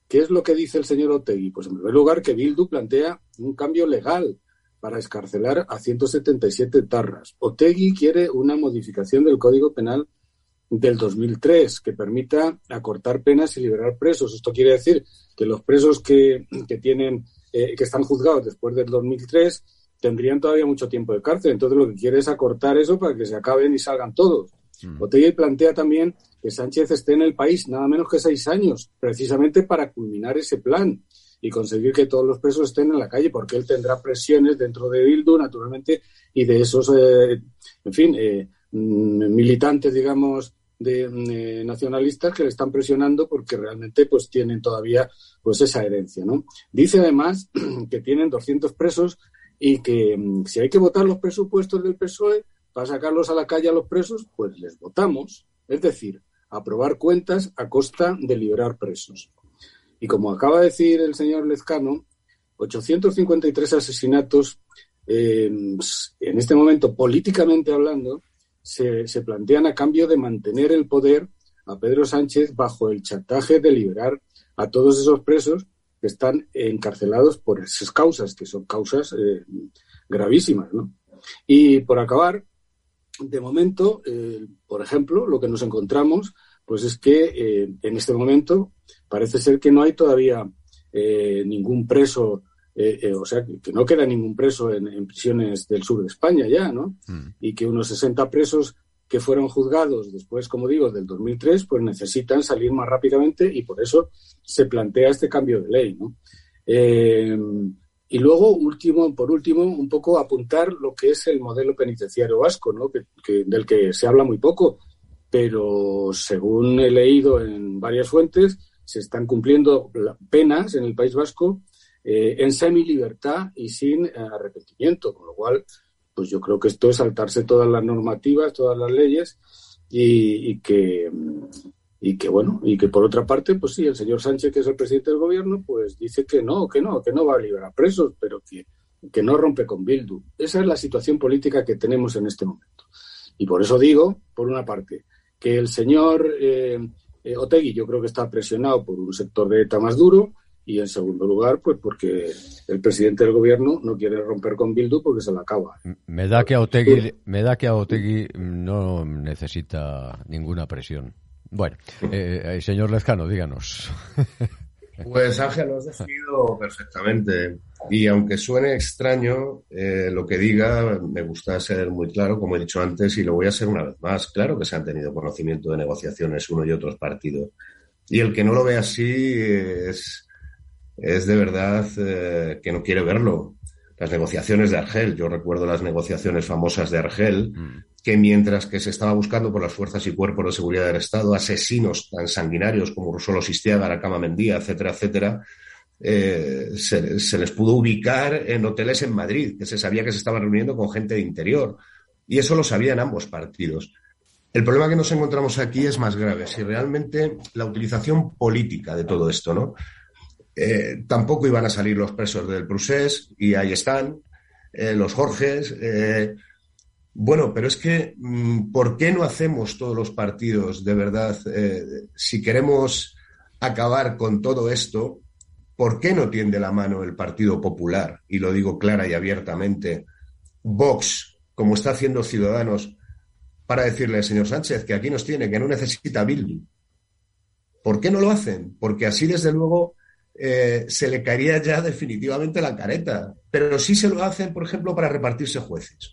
¿Qué es lo que dice el señor Otegi? Pues en primer lugar que Bildu plantea un cambio legal para excarcelar a 177 etarras. Otegi quiere una modificación del Código Penal del 2003 que permita acortar penas y liberar presos. Esto quiere decir que los presos que están juzgados después del 2003 tendrían todavía mucho tiempo de cárcel. Entonces lo que quiere es acortar eso para que se acaben y salgan todos. Otegi plantea también que Sánchez esté en el país nada menos que 6 años, precisamente para culminar ese plan y conseguir que todos los presos estén en la calle, porque él tendrá presiones dentro de Bildu, naturalmente, y de esos, militantes, digamos, de nacionalistas que le están presionando porque realmente pues tienen todavía pues esa herencia, ¿no? Dice además que tienen 200 presos y que si hay que votar los presupuestos del PSOE para sacarlos a la calle a los presos, pues les votamos. Es decir, aprobar cuentas a costa de liberar presos. Y como acaba de decir el señor Lezcano, 853 asesinatos en este momento, políticamente hablando, se plantean a cambio de mantener el poder a Pedro Sánchez bajo el chantaje de liberar a todos esos presos que están encarcelados por esas causas, que son causas gravísimas, ¿no? Y por acabar, de momento, por ejemplo, lo que nos encontramos pues es que en este momento parece ser que no hay todavía ningún preso, o sea, que no queda ningún preso en prisiones del sur de España ya, ¿no? Y que unos 60 presos que fueron juzgados después, como digo, del 2003, pues necesitan salir más rápidamente y por eso se plantea este cambio de ley, ¿no? Y luego, por último, un poco apuntar lo que es el modelo penitenciario vasco, ¿no? Del que se habla muy poco. pero según he leído en varias fuentes, se están cumpliendo penas en el País Vasco en semilibertad y sin arrepentimiento, con lo cual pues yo creo que esto es saltarse todas las normativas, todas las leyes y que por otra parte, pues sí, el señor Sánchez, que es el presidente del gobierno, pues dice que no va a liberar presos, pero que no rompe con Bildu. Esa es la situación política que tenemos en este momento. Y por eso digo, por una parte, que el señor Otegi yo creo que está presionado por un sector de ETA más duro, y en segundo lugar, pues porque el presidente del gobierno no quiere romper con Bildu porque se la acaba. Me da que a Otegi no necesita ninguna presión. Bueno, señor Lezcano, díganos. Pues Ángel, lo has definido perfectamente. Y aunque suene extraño, lo que diga, me gusta ser muy claro, como he dicho antes, y lo voy a ser una vez más. Claro que se han tenido conocimiento de negociaciones uno y otros partidos. Y el que no lo ve así es de verdad que no quiere verlo. Las negociaciones de Argel, yo recuerdo las negociaciones famosas de Argel, que mientras que se estaba buscando por las fuerzas y cuerpos de seguridad del Estado asesinos tan sanguinarios como Rusolo Sistiaga, Aracama Mendía, etcétera, etcétera, se les pudo ubicar en hoteles en Madrid, que se sabía que se estaban reuniendo con gente de interior. Y eso lo sabían ambos partidos. El problema que nos encontramos aquí es más grave. Si realmente la utilización política de todo esto, ¿no? Tampoco iban a salir los presos del Prusés, y ahí están, los Jorges. Bueno, pero es que, ¿por qué no hacemos todos los partidos, de verdad, si queremos acabar con todo esto, ¿por qué no tiende la mano el Partido Popular? Y lo digo clara y abiertamente, Vox, como está haciendo Ciudadanos, para decirle al señor Sánchez que aquí nos tiene, que no necesita Bildu. ¿Por qué no lo hacen? Porque así, desde luego, se le caería ya definitivamente la careta. Pero sí se lo hacen, por ejemplo, para repartirse jueces.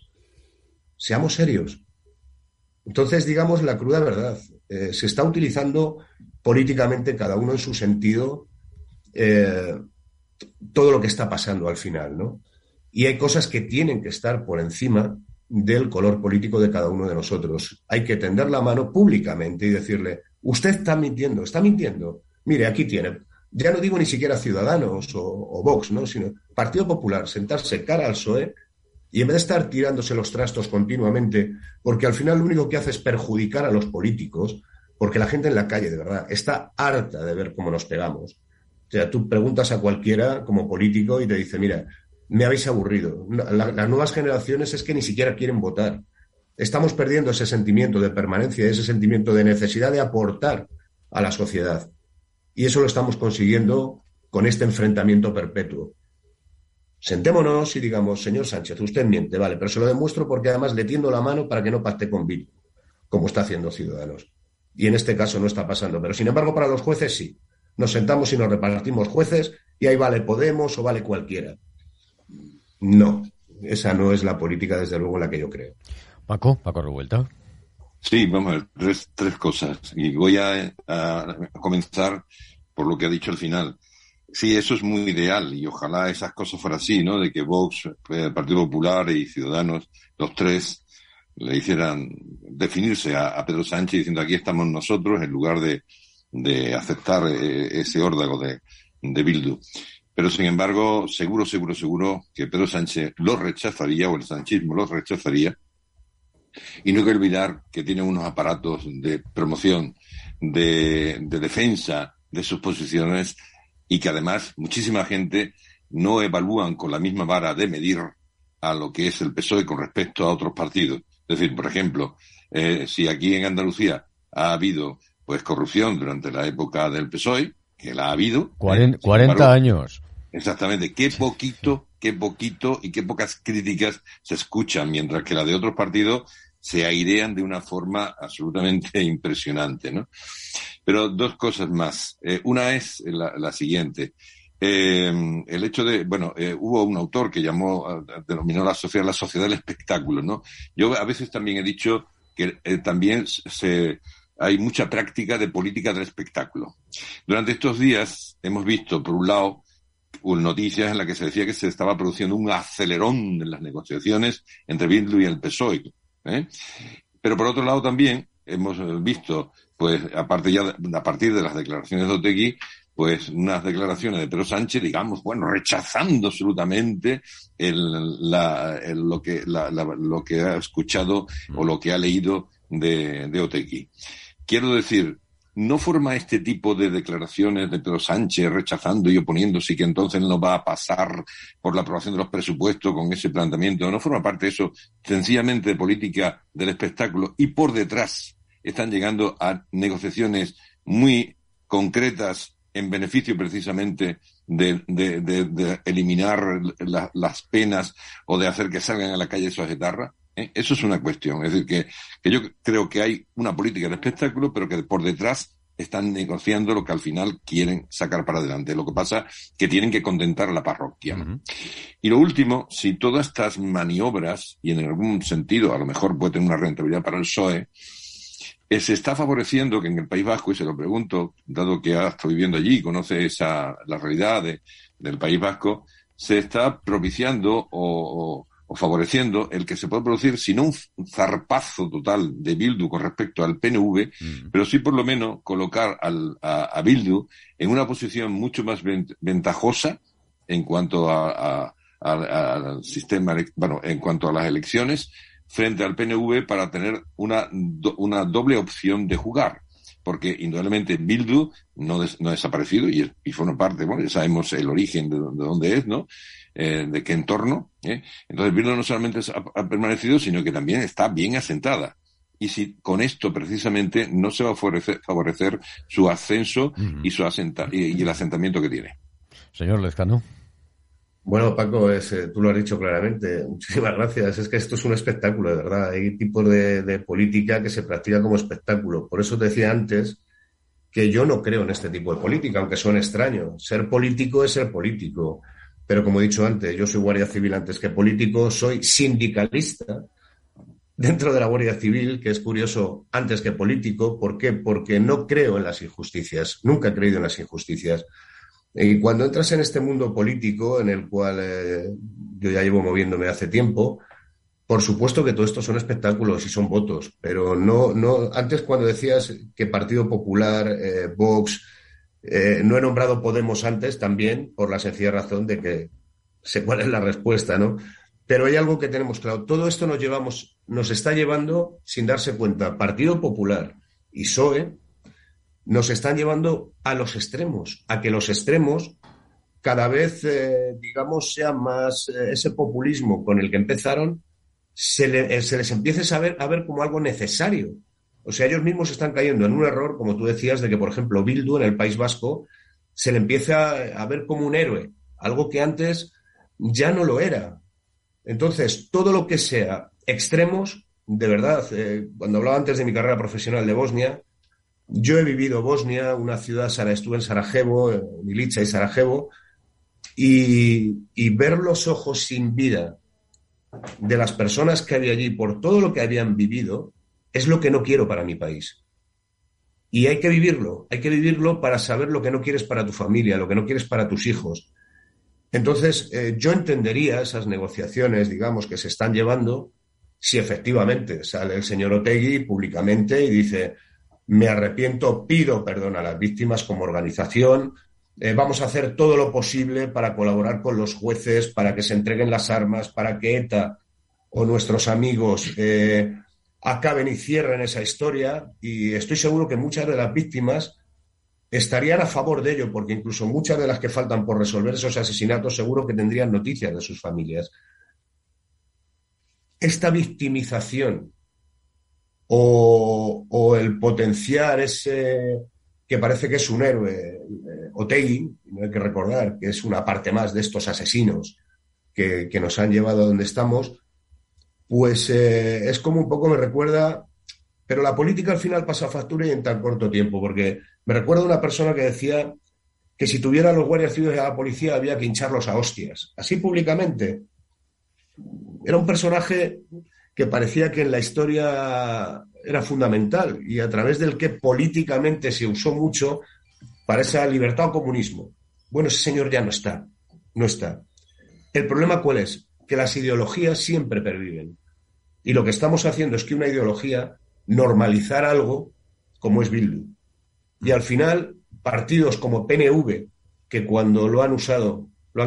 Seamos serios. Entonces, digamos la cruda verdad. Se está utilizando políticamente, cada uno en su sentido, todo lo que está pasando al final, ¿no? Y hay cosas que tienen que estar por encima del color político de cada uno de nosotros. Hay que tender la mano públicamente y decirle, usted está mintiendo. Mire, aquí tiene. Ya no digo ni siquiera Ciudadanos o Vox, ¿no? Sino Partido Popular, sentarse cara al PSOE y en vez de estar tirándose los trastos continuamente, porque al final lo único que hace es perjudicar a los políticos, porque la gente en la calle, de verdad, está harta de ver cómo nos pegamos. O sea, tú preguntas a cualquiera como político y te dice, mira, me habéis aburrido. Las nuevas generaciones es que ni siquiera quieren votar. Estamos perdiendo ese sentimiento de permanencia, ese sentimiento de necesidad de aportar a la sociedad. Y eso lo estamos consiguiendo con este enfrentamiento perpetuo. Sentémonos y digamos, señor Sánchez, usted miente, vale, pero se lo demuestro porque además le tiendo la mano para que no pacte con Bildu, como está haciendo Ciudadanos. Y en este caso no está pasando. Pero sin embargo, para los jueces sí. Nos sentamos y nos repartimos jueces y ahí vale Podemos o vale cualquiera. No, esa no es la política, desde luego, en la que yo creo. Paco Revuelta. Sí, vamos a ver, tres cosas. Y voy a comenzar por lo que ha dicho al final. Sí, eso es muy ideal y ojalá esas cosas fueran así, ¿no? De que Vox, Partido Popular y Ciudadanos, los tres, le hicieran definirse a Pedro Sánchez diciendo aquí estamos nosotros en lugar de aceptar ese órdago de Bildu. Pero, sin embargo, seguro que Pedro Sánchez lo rechazaría, o el sanchismo lo rechazaría. Y no hay que olvidar que tiene unos aparatos de promoción, de defensa de sus posiciones, y que además muchísima gente no evalúan con la misma vara de medir a lo que es el PSOE con respecto a otros partidos. Es decir, por ejemplo, si aquí en Andalucía ha habido pues corrupción durante la época del PSOE, que la ha habido. 40 años. Exactamente. Qué poquito y qué pocas críticas se escuchan, mientras que la de otros partidos se airean de una forma absolutamente impresionante, ¿no? Pero dos cosas más. Una es la siguiente. El hecho de, hubo un autor que denominó la sociedad del espectáculo, ¿no? Yo a veces también he dicho que también hay mucha práctica de política del espectáculo. Durante estos días hemos visto, por un lado, noticias en las que se decía que se estaba produciendo un acelerón en las negociaciones entre Bildu y el PSOE. Pero por otro lado también hemos visto, pues a partir de las declaraciones de Otegi, pues unas declaraciones de Pedro Sánchez, digamos, bueno, rechazando absolutamente lo que ha escuchado o lo que ha leído de Otegi. Quiero decir, ¿no forma este tipo de declaraciones de Pedro Sánchez rechazando y oponiéndose y que entonces no va a pasar por la aprobación de los presupuestos con ese planteamiento? ¿No forma parte de eso sencillamente de política del espectáculo? Y por detrás están llegando a negociaciones muy concretas en beneficio precisamente de eliminar las penas o de hacer que salgan a la calle esos etarras. Eso es una cuestión. Es decir, que yo creo que hay una política de espectáculo, pero que por detrás están negociando lo que al final quieren sacar para adelante. Lo que pasa es que tienen que contentar a la parroquia, ¿no? Y lo último, si todas estas maniobras, y en algún sentido a lo mejor puede tener una rentabilidad para el PSOE, se está favoreciendo que en el País Vasco, y se lo pregunto, dado que ha estado viviendo allí y conoce la realidad del País Vasco, se está propiciando o favoreciendo el que se pueda producir, si no un zarpazo total de Bildu con respecto al PNV, pero sí por lo menos colocar a Bildu en una posición mucho más ventajosa en cuanto al sistema, en cuanto a las elecciones, frente al PNV, para tener una doble opción de jugar. Porque indudablemente Bildu no ha desaparecido y forma parte, bueno, ya sabemos el origen de dónde es, ¿no? De qué entorno, Entonces Bildu no solamente ha permanecido, sino que también está bien asentada. Y si con esto precisamente no se va a favorecer su ascenso y el asentamiento que tiene. Señor Lezcano. Bueno, Paco, tú lo has dicho claramente. Muchísimas gracias. Es que esto es un espectáculo, de verdad. Hay tipos de política que se practica como espectáculo. Por eso te decía antes que yo no creo en este tipo de política, aunque suene extraño. Ser político es ser político. Pero como he dicho antes, yo soy guardia civil antes que político, soy sindicalista dentro de la Guardia Civil, que es curioso, antes que político. ¿Por qué? Porque no creo en las injusticias. Nunca he creído en las injusticias. Y cuando entras en este mundo político, en el cual yo ya llevo moviéndome hace tiempo, por supuesto que todo esto son espectáculos y son votos, pero no. Antes, cuando decías que Partido Popular, Vox, no he nombrado Podemos antes también, por la sencilla razón de que sé cuál es la respuesta, ¿no? Pero hay algo que tenemos claro. Todo esto nos está llevando, sin darse cuenta, Partido Popular y PSOE, nos están llevando a los extremos, a que los extremos cada vez, sea más ese populismo con el que empezaron, se les empiece a ver como algo necesario. O sea, ellos mismos están cayendo en un error, como tú decías, de que, por ejemplo, Bildu en el País Vasco se le empieza a ver como un héroe, algo que antes ya no lo era. Entonces, todo lo que sea extremos, de verdad, cuando hablaba antes de mi carrera profesional de Bosnia, yo he vivido Bosnia, una ciudad, estuve en Sarajevo, Milica y Sarajevo, y ver los ojos sin vida de las personas que había allí por todo lo que habían vivido es lo que no quiero para mi país. Y hay que vivirlo para saber lo que no quieres para tu familia, lo que no quieres para tus hijos. Entonces, yo entendería esas negociaciones, digamos, que se están llevando, si efectivamente sale el señor Otegi públicamente y dice: me arrepiento, pido perdón a las víctimas como organización, vamos a hacer todo lo posible para colaborar con los jueces, para que se entreguen las armas, para que ETA o nuestros amigos acaben y cierren esa historia, y estoy seguro que muchas de las víctimas estarían a favor de ello, porque incluso muchas de las que faltan por resolver esos asesinatos seguro que tendrían noticias de sus familias. Esta victimización o el potenciar ese que parece que es un héroe, Otegi, no hay que recordar que es una parte más de estos asesinos que nos han llevado a donde estamos, pues es como un poco me recuerda, pero la política al final pasa factura y en tan corto tiempo, porque me recuerda una persona que decía que si tuviera los guardias civiles a la policía había que hincharlos a hostias, así públicamente. Era un personaje que parecía que en la historia era fundamental y a través del que políticamente se usó mucho para esa libertad o comunismo. Bueno, ese señor ya no está. ¿El problema cuál es? Que las ideologías siempre perviven. Y lo que estamos haciendo es que una ideología normalizar algo como es Bildu. Y al final, partidos como PNV, que cuando lo han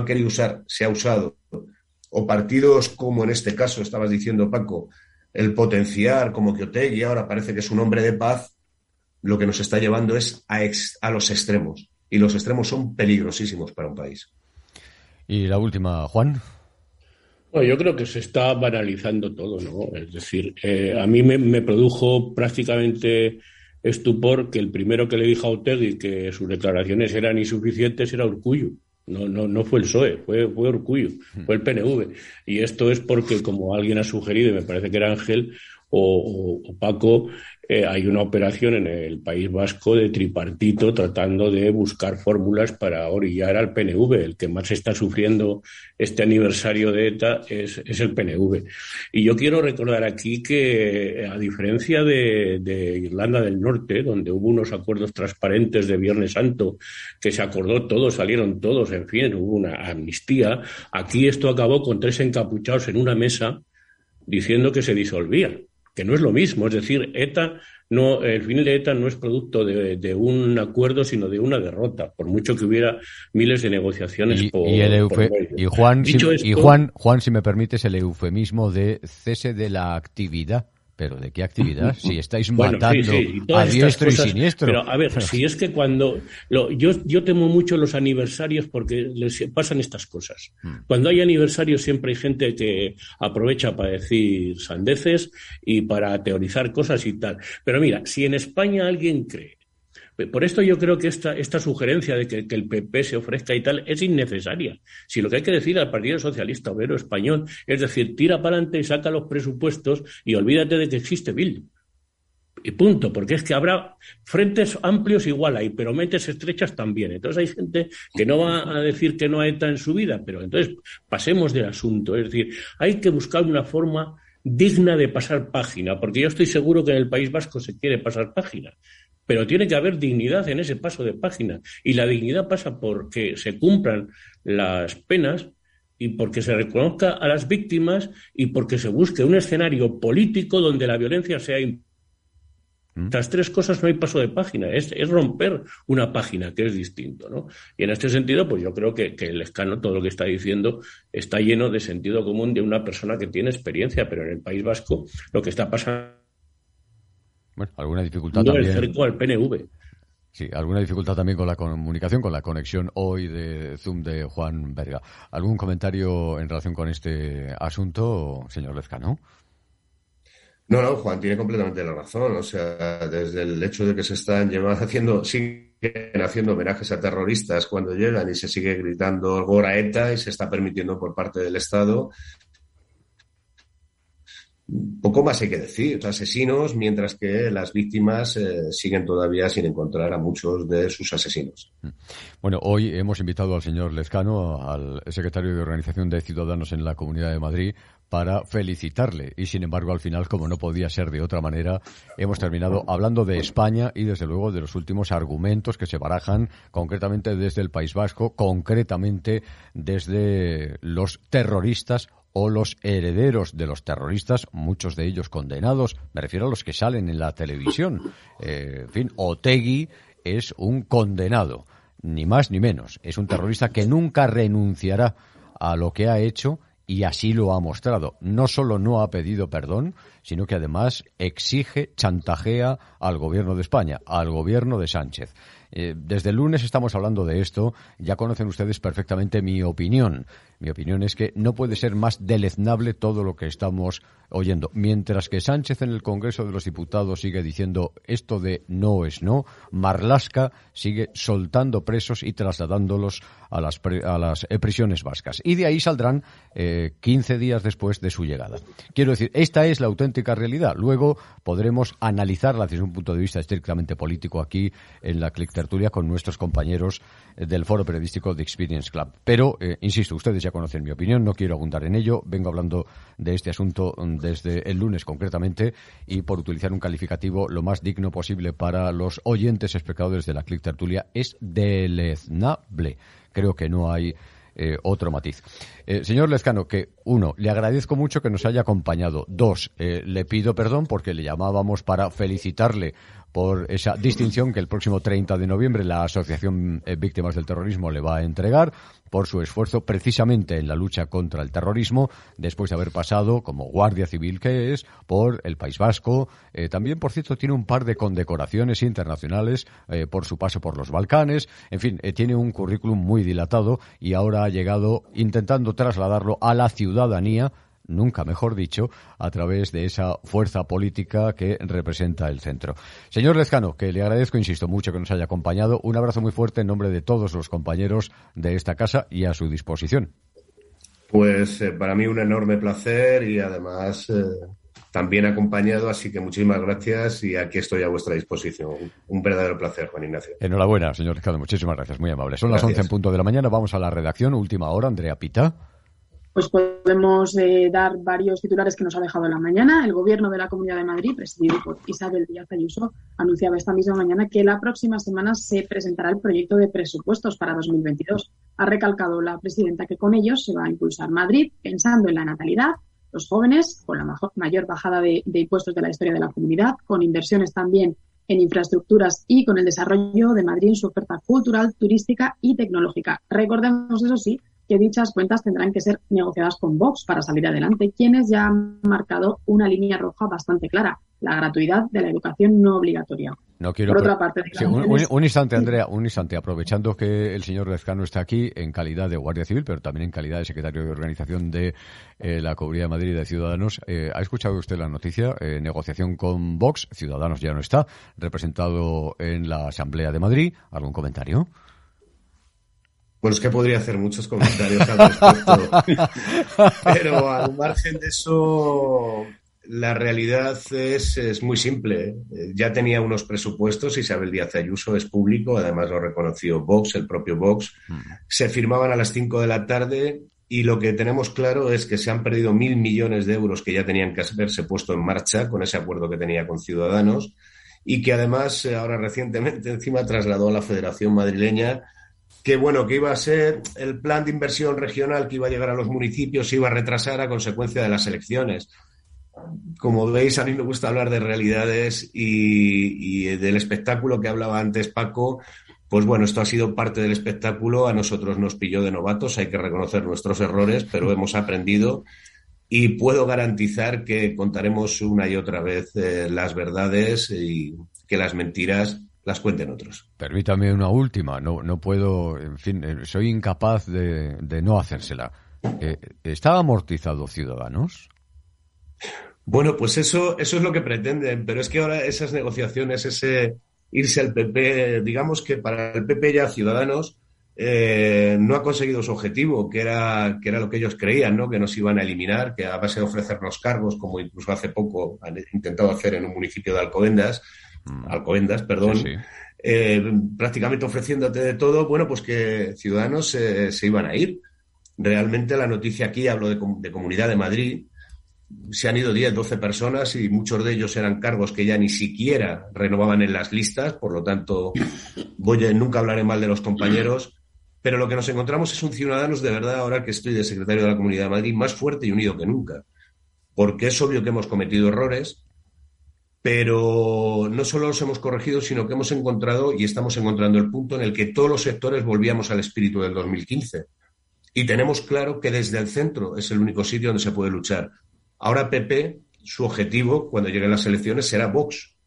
querido usar, se ha usado, o partidos como en este caso, estabas diciendo, Paco, el potenciar como que Otegi ahora parece que es un hombre de paz, lo que nos está llevando es a los extremos. Y los extremos son peligrosísimos para un país. Y la última, Juan. Bueno, yo creo que se está banalizando todo, ¿no? Es decir, a mí me produjo prácticamente estupor que el primero que le dijo a Otegi que sus declaraciones eran insuficientes era Urkullu. No fue el PSOE, fue Urkullu, fue el PNV. Y esto es porque, como alguien ha sugerido, y me parece que era Ángel o Paco, hay una operación en el País Vasco de tripartito tratando de buscar fórmulas para orillar al PNV. El que más está sufriendo este aniversario de ETA es el PNV. Y yo quiero recordar aquí que, a diferencia de Irlanda del Norte, donde hubo unos acuerdos transparentes de Viernes Santo, que se acordó todo, salieron todos, en fin, hubo una amnistía, aquí esto acabó con 3 encapuchados en una mesa diciendo que se disolvía, que no es lo mismo. Es decir, el fin de ETA no es producto de un acuerdo, sino de una derrota, por mucho que hubiera miles de negociaciones Juan, si me permites, el eufemismo de cese de la actividad. ¿Pero de qué actividad? Si estáis matando a diestro y siniestro. Pero a ver, si es que cuando... Yo temo mucho los aniversarios porque les pasan estas cosas. Cuando hay aniversarios siempre hay gente que aprovecha para decir sandeces y para teorizar cosas y tal. Pero mira, si en España alguien cree... Por esto yo creo que esta sugerencia de que el PP se ofrezca y tal es innecesaria. Si lo que hay que decir al Partido Socialista Obrero Español es decir, tira para adelante y saca los presupuestos y olvídate de que existe Bildu. Y punto, porque es que habrá frentes amplios igual hay, pero mentes estrechas también. Entonces hay gente que no va a decir que no a ETA en su vida, pero entonces pasemos del asunto. Es decir, hay que buscar una forma digna de pasar página, porque yo estoy seguro que en el País Vasco se quiere pasar página. Pero tiene que haber dignidad en ese paso de página. Y la dignidad pasa porque se cumplan las penas y porque se reconozca a las víctimas y porque se busque un escenario político donde la violencia sea Estas 3 cosas no hay paso de página. Es romper una página, que es distinto, ¿no? Y en este sentido, pues yo creo que el Lescano, todo lo que está diciendo, está lleno de sentido común de una persona que tiene experiencia, pero en el País Vasco lo que está pasando... Bueno, alguna dificultad también. El cerco al PNV. Sí, alguna dificultad también con la comunicación, con la conexión hoy de Zoom de Juan Berga. ¿Algún comentario en relación con este asunto, señor Lezcano? No, Juan tiene completamente la razón. O sea, desde el hecho de que se están siguen haciendo homenajes a terroristas cuando llegan y se sigue gritando Gora ETA y se está permitiendo por parte del Estado. Poco más hay que decir, asesinos, mientras que las víctimas siguen todavía sin encontrar a muchos de sus asesinos. Bueno, hoy hemos invitado al señor Lezcano, al secretario de Organización de Ciudadanos en la Comunidad de Madrid, para felicitarle. Y sin embargo, al final, como no podía ser de otra manera, hemos terminado hablando de España y, desde luego, de los últimos argumentos que se barajan concretamente desde el País Vasco, concretamente desde los terroristas o los herederos de los terroristas, muchos de ellos condenados. Me refiero a los que salen en la televisión. En fin, Otegi es un condenado, ni más ni menos. Es un terrorista que nunca renunciará a lo que ha hecho y así lo ha mostrado. No solo no ha pedido perdón, sino que además exige, chantajea al gobierno de España, al gobierno de Sánchez. Desde el lunes estamos hablando de esto, ya conocen ustedes perfectamente mi opinión. Mi opinión es que no puede ser más deleznable todo lo que estamos oyendo. Mientras que Sánchez en el Congreso de los Diputados sigue diciendo esto de no es no, Marlaska sigue soltando presos y trasladándolos a las prisiones vascas. Y de ahí saldrán 15 días después de su llegada. Quiero decir, esta es la auténtica realidad. Luego podremos analizarla desde un punto de vista estrictamente político aquí en la Click Tertulia con nuestros compañeros del foro periodístico de Experience Club. Pero, insisto, ustedes ya conocen mi opinión, no quiero abundar en ello. Vengo hablando de este asunto desde el lunes concretamente y por utilizar un calificativo lo más digno posible para los oyentes espectadores de la Click Tertulia es deleznable. Creo que no hay otro matiz. Señor Lezcano, que 1, le agradezco mucho que nos haya acompañado. 2, le pido perdón porque le llamábamos para felicitarle por esa distinción que el próximo 30 de noviembre la Asociación Víctimas del Terrorismo le va a entregar por su esfuerzo precisamente en la lucha contra el terrorismo, después de haber pasado, como Guardia Civil que es, por el País Vasco. También, por cierto, tiene un par de condecoraciones internacionales por su paso por los Balcanes. En fin, tiene un currículum muy dilatado y ahora ha llegado intentando trasladarlo a la ciudadanía, nunca mejor dicho, a través de esa fuerza política que representa el centro. Señor Lezcano, que le agradezco, insisto, mucho que nos haya acompañado. Un abrazo muy fuerte en nombre de todos los compañeros de esta casa y a su disposición. Pues para mí un enorme placer y además también acompañado, así que muchísimas gracias y aquí estoy a vuestra disposición. Un verdadero placer, Juan Ignacio. Enhorabuena, señor Lezcano, muchísimas gracias, muy amable. Son las 11 en punto de la mañana, vamos a la redacción, última hora, Andrea Pita. Pues podemos dar varios titulares que nos ha dejado en la mañana. El Gobierno de la Comunidad de Madrid, presidido por Isabel Díaz Ayuso, anunciaba esta misma mañana que la próxima semana se presentará el proyecto de presupuestos para 2022. Ha recalcado la presidenta que con ellos se va a impulsar Madrid pensando en la natalidad, los jóvenes, con la mayor bajada de impuestos de la historia de la comunidad, con inversiones también en infraestructuras y con el desarrollo de Madrid en su oferta cultural, turística y tecnológica. Recordemos, eso sí, que dichas cuentas tendrán que ser negociadas con Vox para salir adelante, quienes ya han marcado una línea roja bastante clara, la gratuidad de la educación no obligatoria. No quiero Por otra parte, sí, un instante, Andrea, un instante, aprovechando que el señor Lezcano está aquí en calidad de Guardia Civil, pero también en calidad de secretario de organización de la Comunidad de Madrid de Ciudadanos. ¿Ha escuchado usted la noticia? Negociación con Vox, Ciudadanos ya no está representado en la Asamblea de Madrid. ¿Algún comentario? Bueno, es que podría hacer muchos comentarios al respecto, pero al margen de eso, la realidad es muy simple. Ya tenía unos presupuestos, Isabel Díaz Ayuso es público, además lo reconoció Vox, el propio Vox. Se firmaban a las 5 de la tarde y lo que tenemos claro es que se han perdido 1.000 millones de euros que ya tenían que haberse puesto en marcha con ese acuerdo que tenía con Ciudadanos y que además ahora recientemente encima trasladó a la Federación Madrileña que bueno, que iba a ser el plan de inversión regional que iba a llegar a los municipios, se iba a retrasar a consecuencia de las elecciones. Como veis, a mí me gusta hablar de realidades y del espectáculo que hablaba antes Paco. Pues bueno, esto ha sido parte del espectáculo, a nosotros nos pilló de novatos, hay que reconocer nuestros errores, pero hemos aprendido y puedo garantizar que contaremos una y otra vez las verdades y que las mentiras las cuenten otros. Permítame una última, no puedo, en fin, soy incapaz de no hacérsela. ¿Está amortizado Ciudadanos? Bueno, pues eso es lo que pretenden, pero es que ahora esas negociaciones, ese irse al PP, digamos que para el PP ya Ciudadanos no ha conseguido su objetivo, que era lo que ellos creían, ¿no? Que nos iban a eliminar, que a base de ofrecernos cargos, como incluso hace poco han intentado hacer en un municipio de Alcobendas, perdón, sí. Prácticamente ofreciéndote de todo, bueno, pues que Ciudadanos se iban a ir. Realmente la noticia aquí, hablo de Comunidad de Madrid, se han ido 10, 12 personas y muchos de ellos eran cargos que ya ni siquiera renovaban en las listas, por lo tanto, nunca hablaré mal de los compañeros, pero lo que nos encontramos es un Ciudadanos de verdad, ahora que estoy de secretario de la Comunidad de Madrid, más fuerte y unido que nunca, porque es obvio que hemos cometido errores, pero no solo los hemos corregido, sino que hemos encontrado y estamos encontrando el punto en el que todos los sectores volvíamos al espíritu del 2015. Y tenemos claro que desde el centro es el único sitio donde se puede luchar. Ahora PP, su objetivo, cuando lleguen las elecciones, será Vox.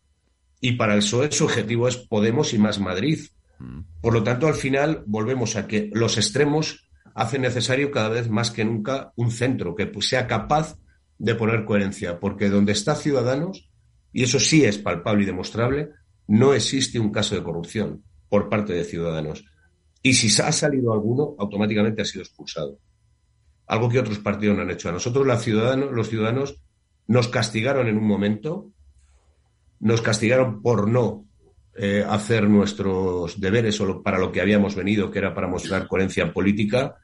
Y para el PSOE su objetivo es Podemos y Más Madrid. Por lo tanto, al final volvemos a que los extremos hacen necesario cada vez más que nunca un centro que sea capaz de poner coherencia. Porque donde está Ciudadanos, y eso sí es palpable y demostrable, no existe un caso de corrupción por parte de Ciudadanos. Y si ha salido alguno, automáticamente ha sido expulsado. Algo que otros partidos no han hecho. A nosotros los ciudadanos nos castigaron en un momento, nos castigaron por no hacer nuestros deberes o para lo que habíamos venido, que era para mostrar coherencia política.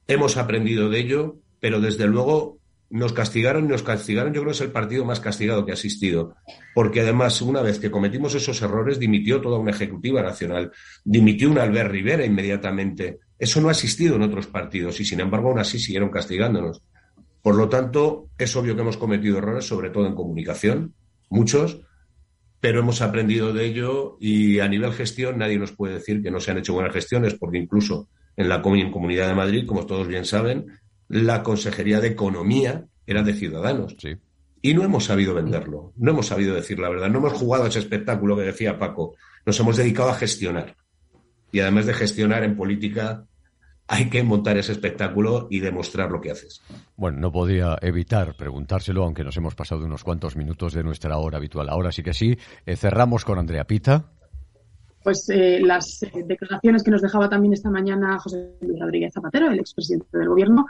Hemos aprendido de ello, pero desde luego nos castigaron, yo creo que es el partido más castigado que ha existido, porque además una vez que cometimos esos errores dimitió toda una ejecutiva nacional, dimitió un Albert Rivera inmediatamente, Eso no ha existido en otros partidos y, sin embargo, aún así siguieron castigándonos. Por lo tanto, es obvio que hemos cometido errores, sobre todo en comunicación, muchos, pero hemos aprendido de ello y a nivel gestión nadie nos puede decir que no se han hecho buenas gestiones, porque incluso en la Comunidad de Madrid, como todos bien saben, la Consejería de Economía era de Ciudadanos. Sí. Y no hemos sabido venderlo, no hemos sabido decir la verdad, no hemos jugado a ese espectáculo que decía Paco, nos hemos dedicado a gestionar. Y además de gestionar en política, hay que montar ese espectáculo y demostrar lo que haces. Bueno, no podía evitar preguntárselo, aunque nos hemos pasado unos cuantos minutos de nuestra hora habitual. Ahora sí que sí. Cerramos con Andrea Pita. Pues las declaraciones que nos dejaba también esta mañana José Luis Rodríguez Zapatero, el expresidente del Gobierno,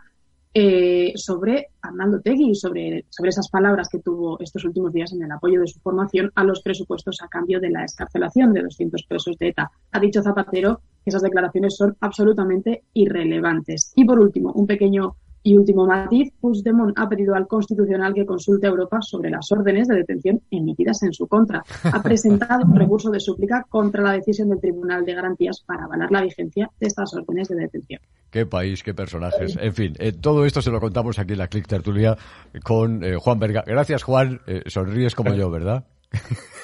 sobre Arnaldo Otegi y sobre esas palabras que tuvo estos últimos días en el apoyo de su formación a los presupuestos a cambio de la excarcelación de 200 presos de ETA. Ha dicho Zapatero que esas declaraciones son absolutamente irrelevantes. Y por último, un pequeño y último matiz, Puigdemont ha pedido al Constitucional que consulte a Europa sobre las órdenes de detención emitidas en su contra. Ha presentado un recurso de súplica contra la decisión del Tribunal de Garantías para avalar la vigencia de estas órdenes de detención. Qué país, qué personajes. En fin, todo esto se lo contamos aquí en la Click Tertulia con Juan Berga. Gracias, Juan. Sonríes como yo, ¿verdad?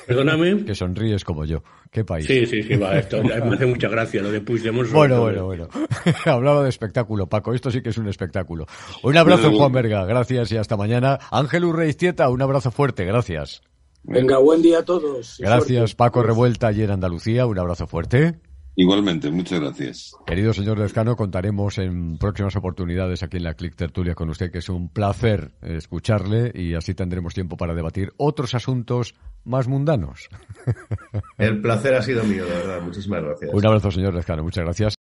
Perdóname. Que sonríes como yo. Qué país. Sí, va, esto me hace mucha gracia lo de Puigdemont. Bueno. Hablaba de espectáculo, Paco. Esto sí que es un espectáculo. Un abrazo, Juan Berga. Gracias y hasta mañana. Ángel Urreistieta, un abrazo fuerte. Gracias. Venga, buen día a todos. Gracias, Paco Revuelta, allí en Andalucía. Un abrazo fuerte. Igualmente, muchas gracias. Querido señor Lezcano, contaremos en próximas oportunidades aquí en la Click Tertulia con usted, que es un placer escucharle y así tendremos tiempo para debatir otros asuntos más mundanos. El placer ha sido mío, de verdad. Muchísimas gracias. Un abrazo, señor Lezcano. Muchas gracias.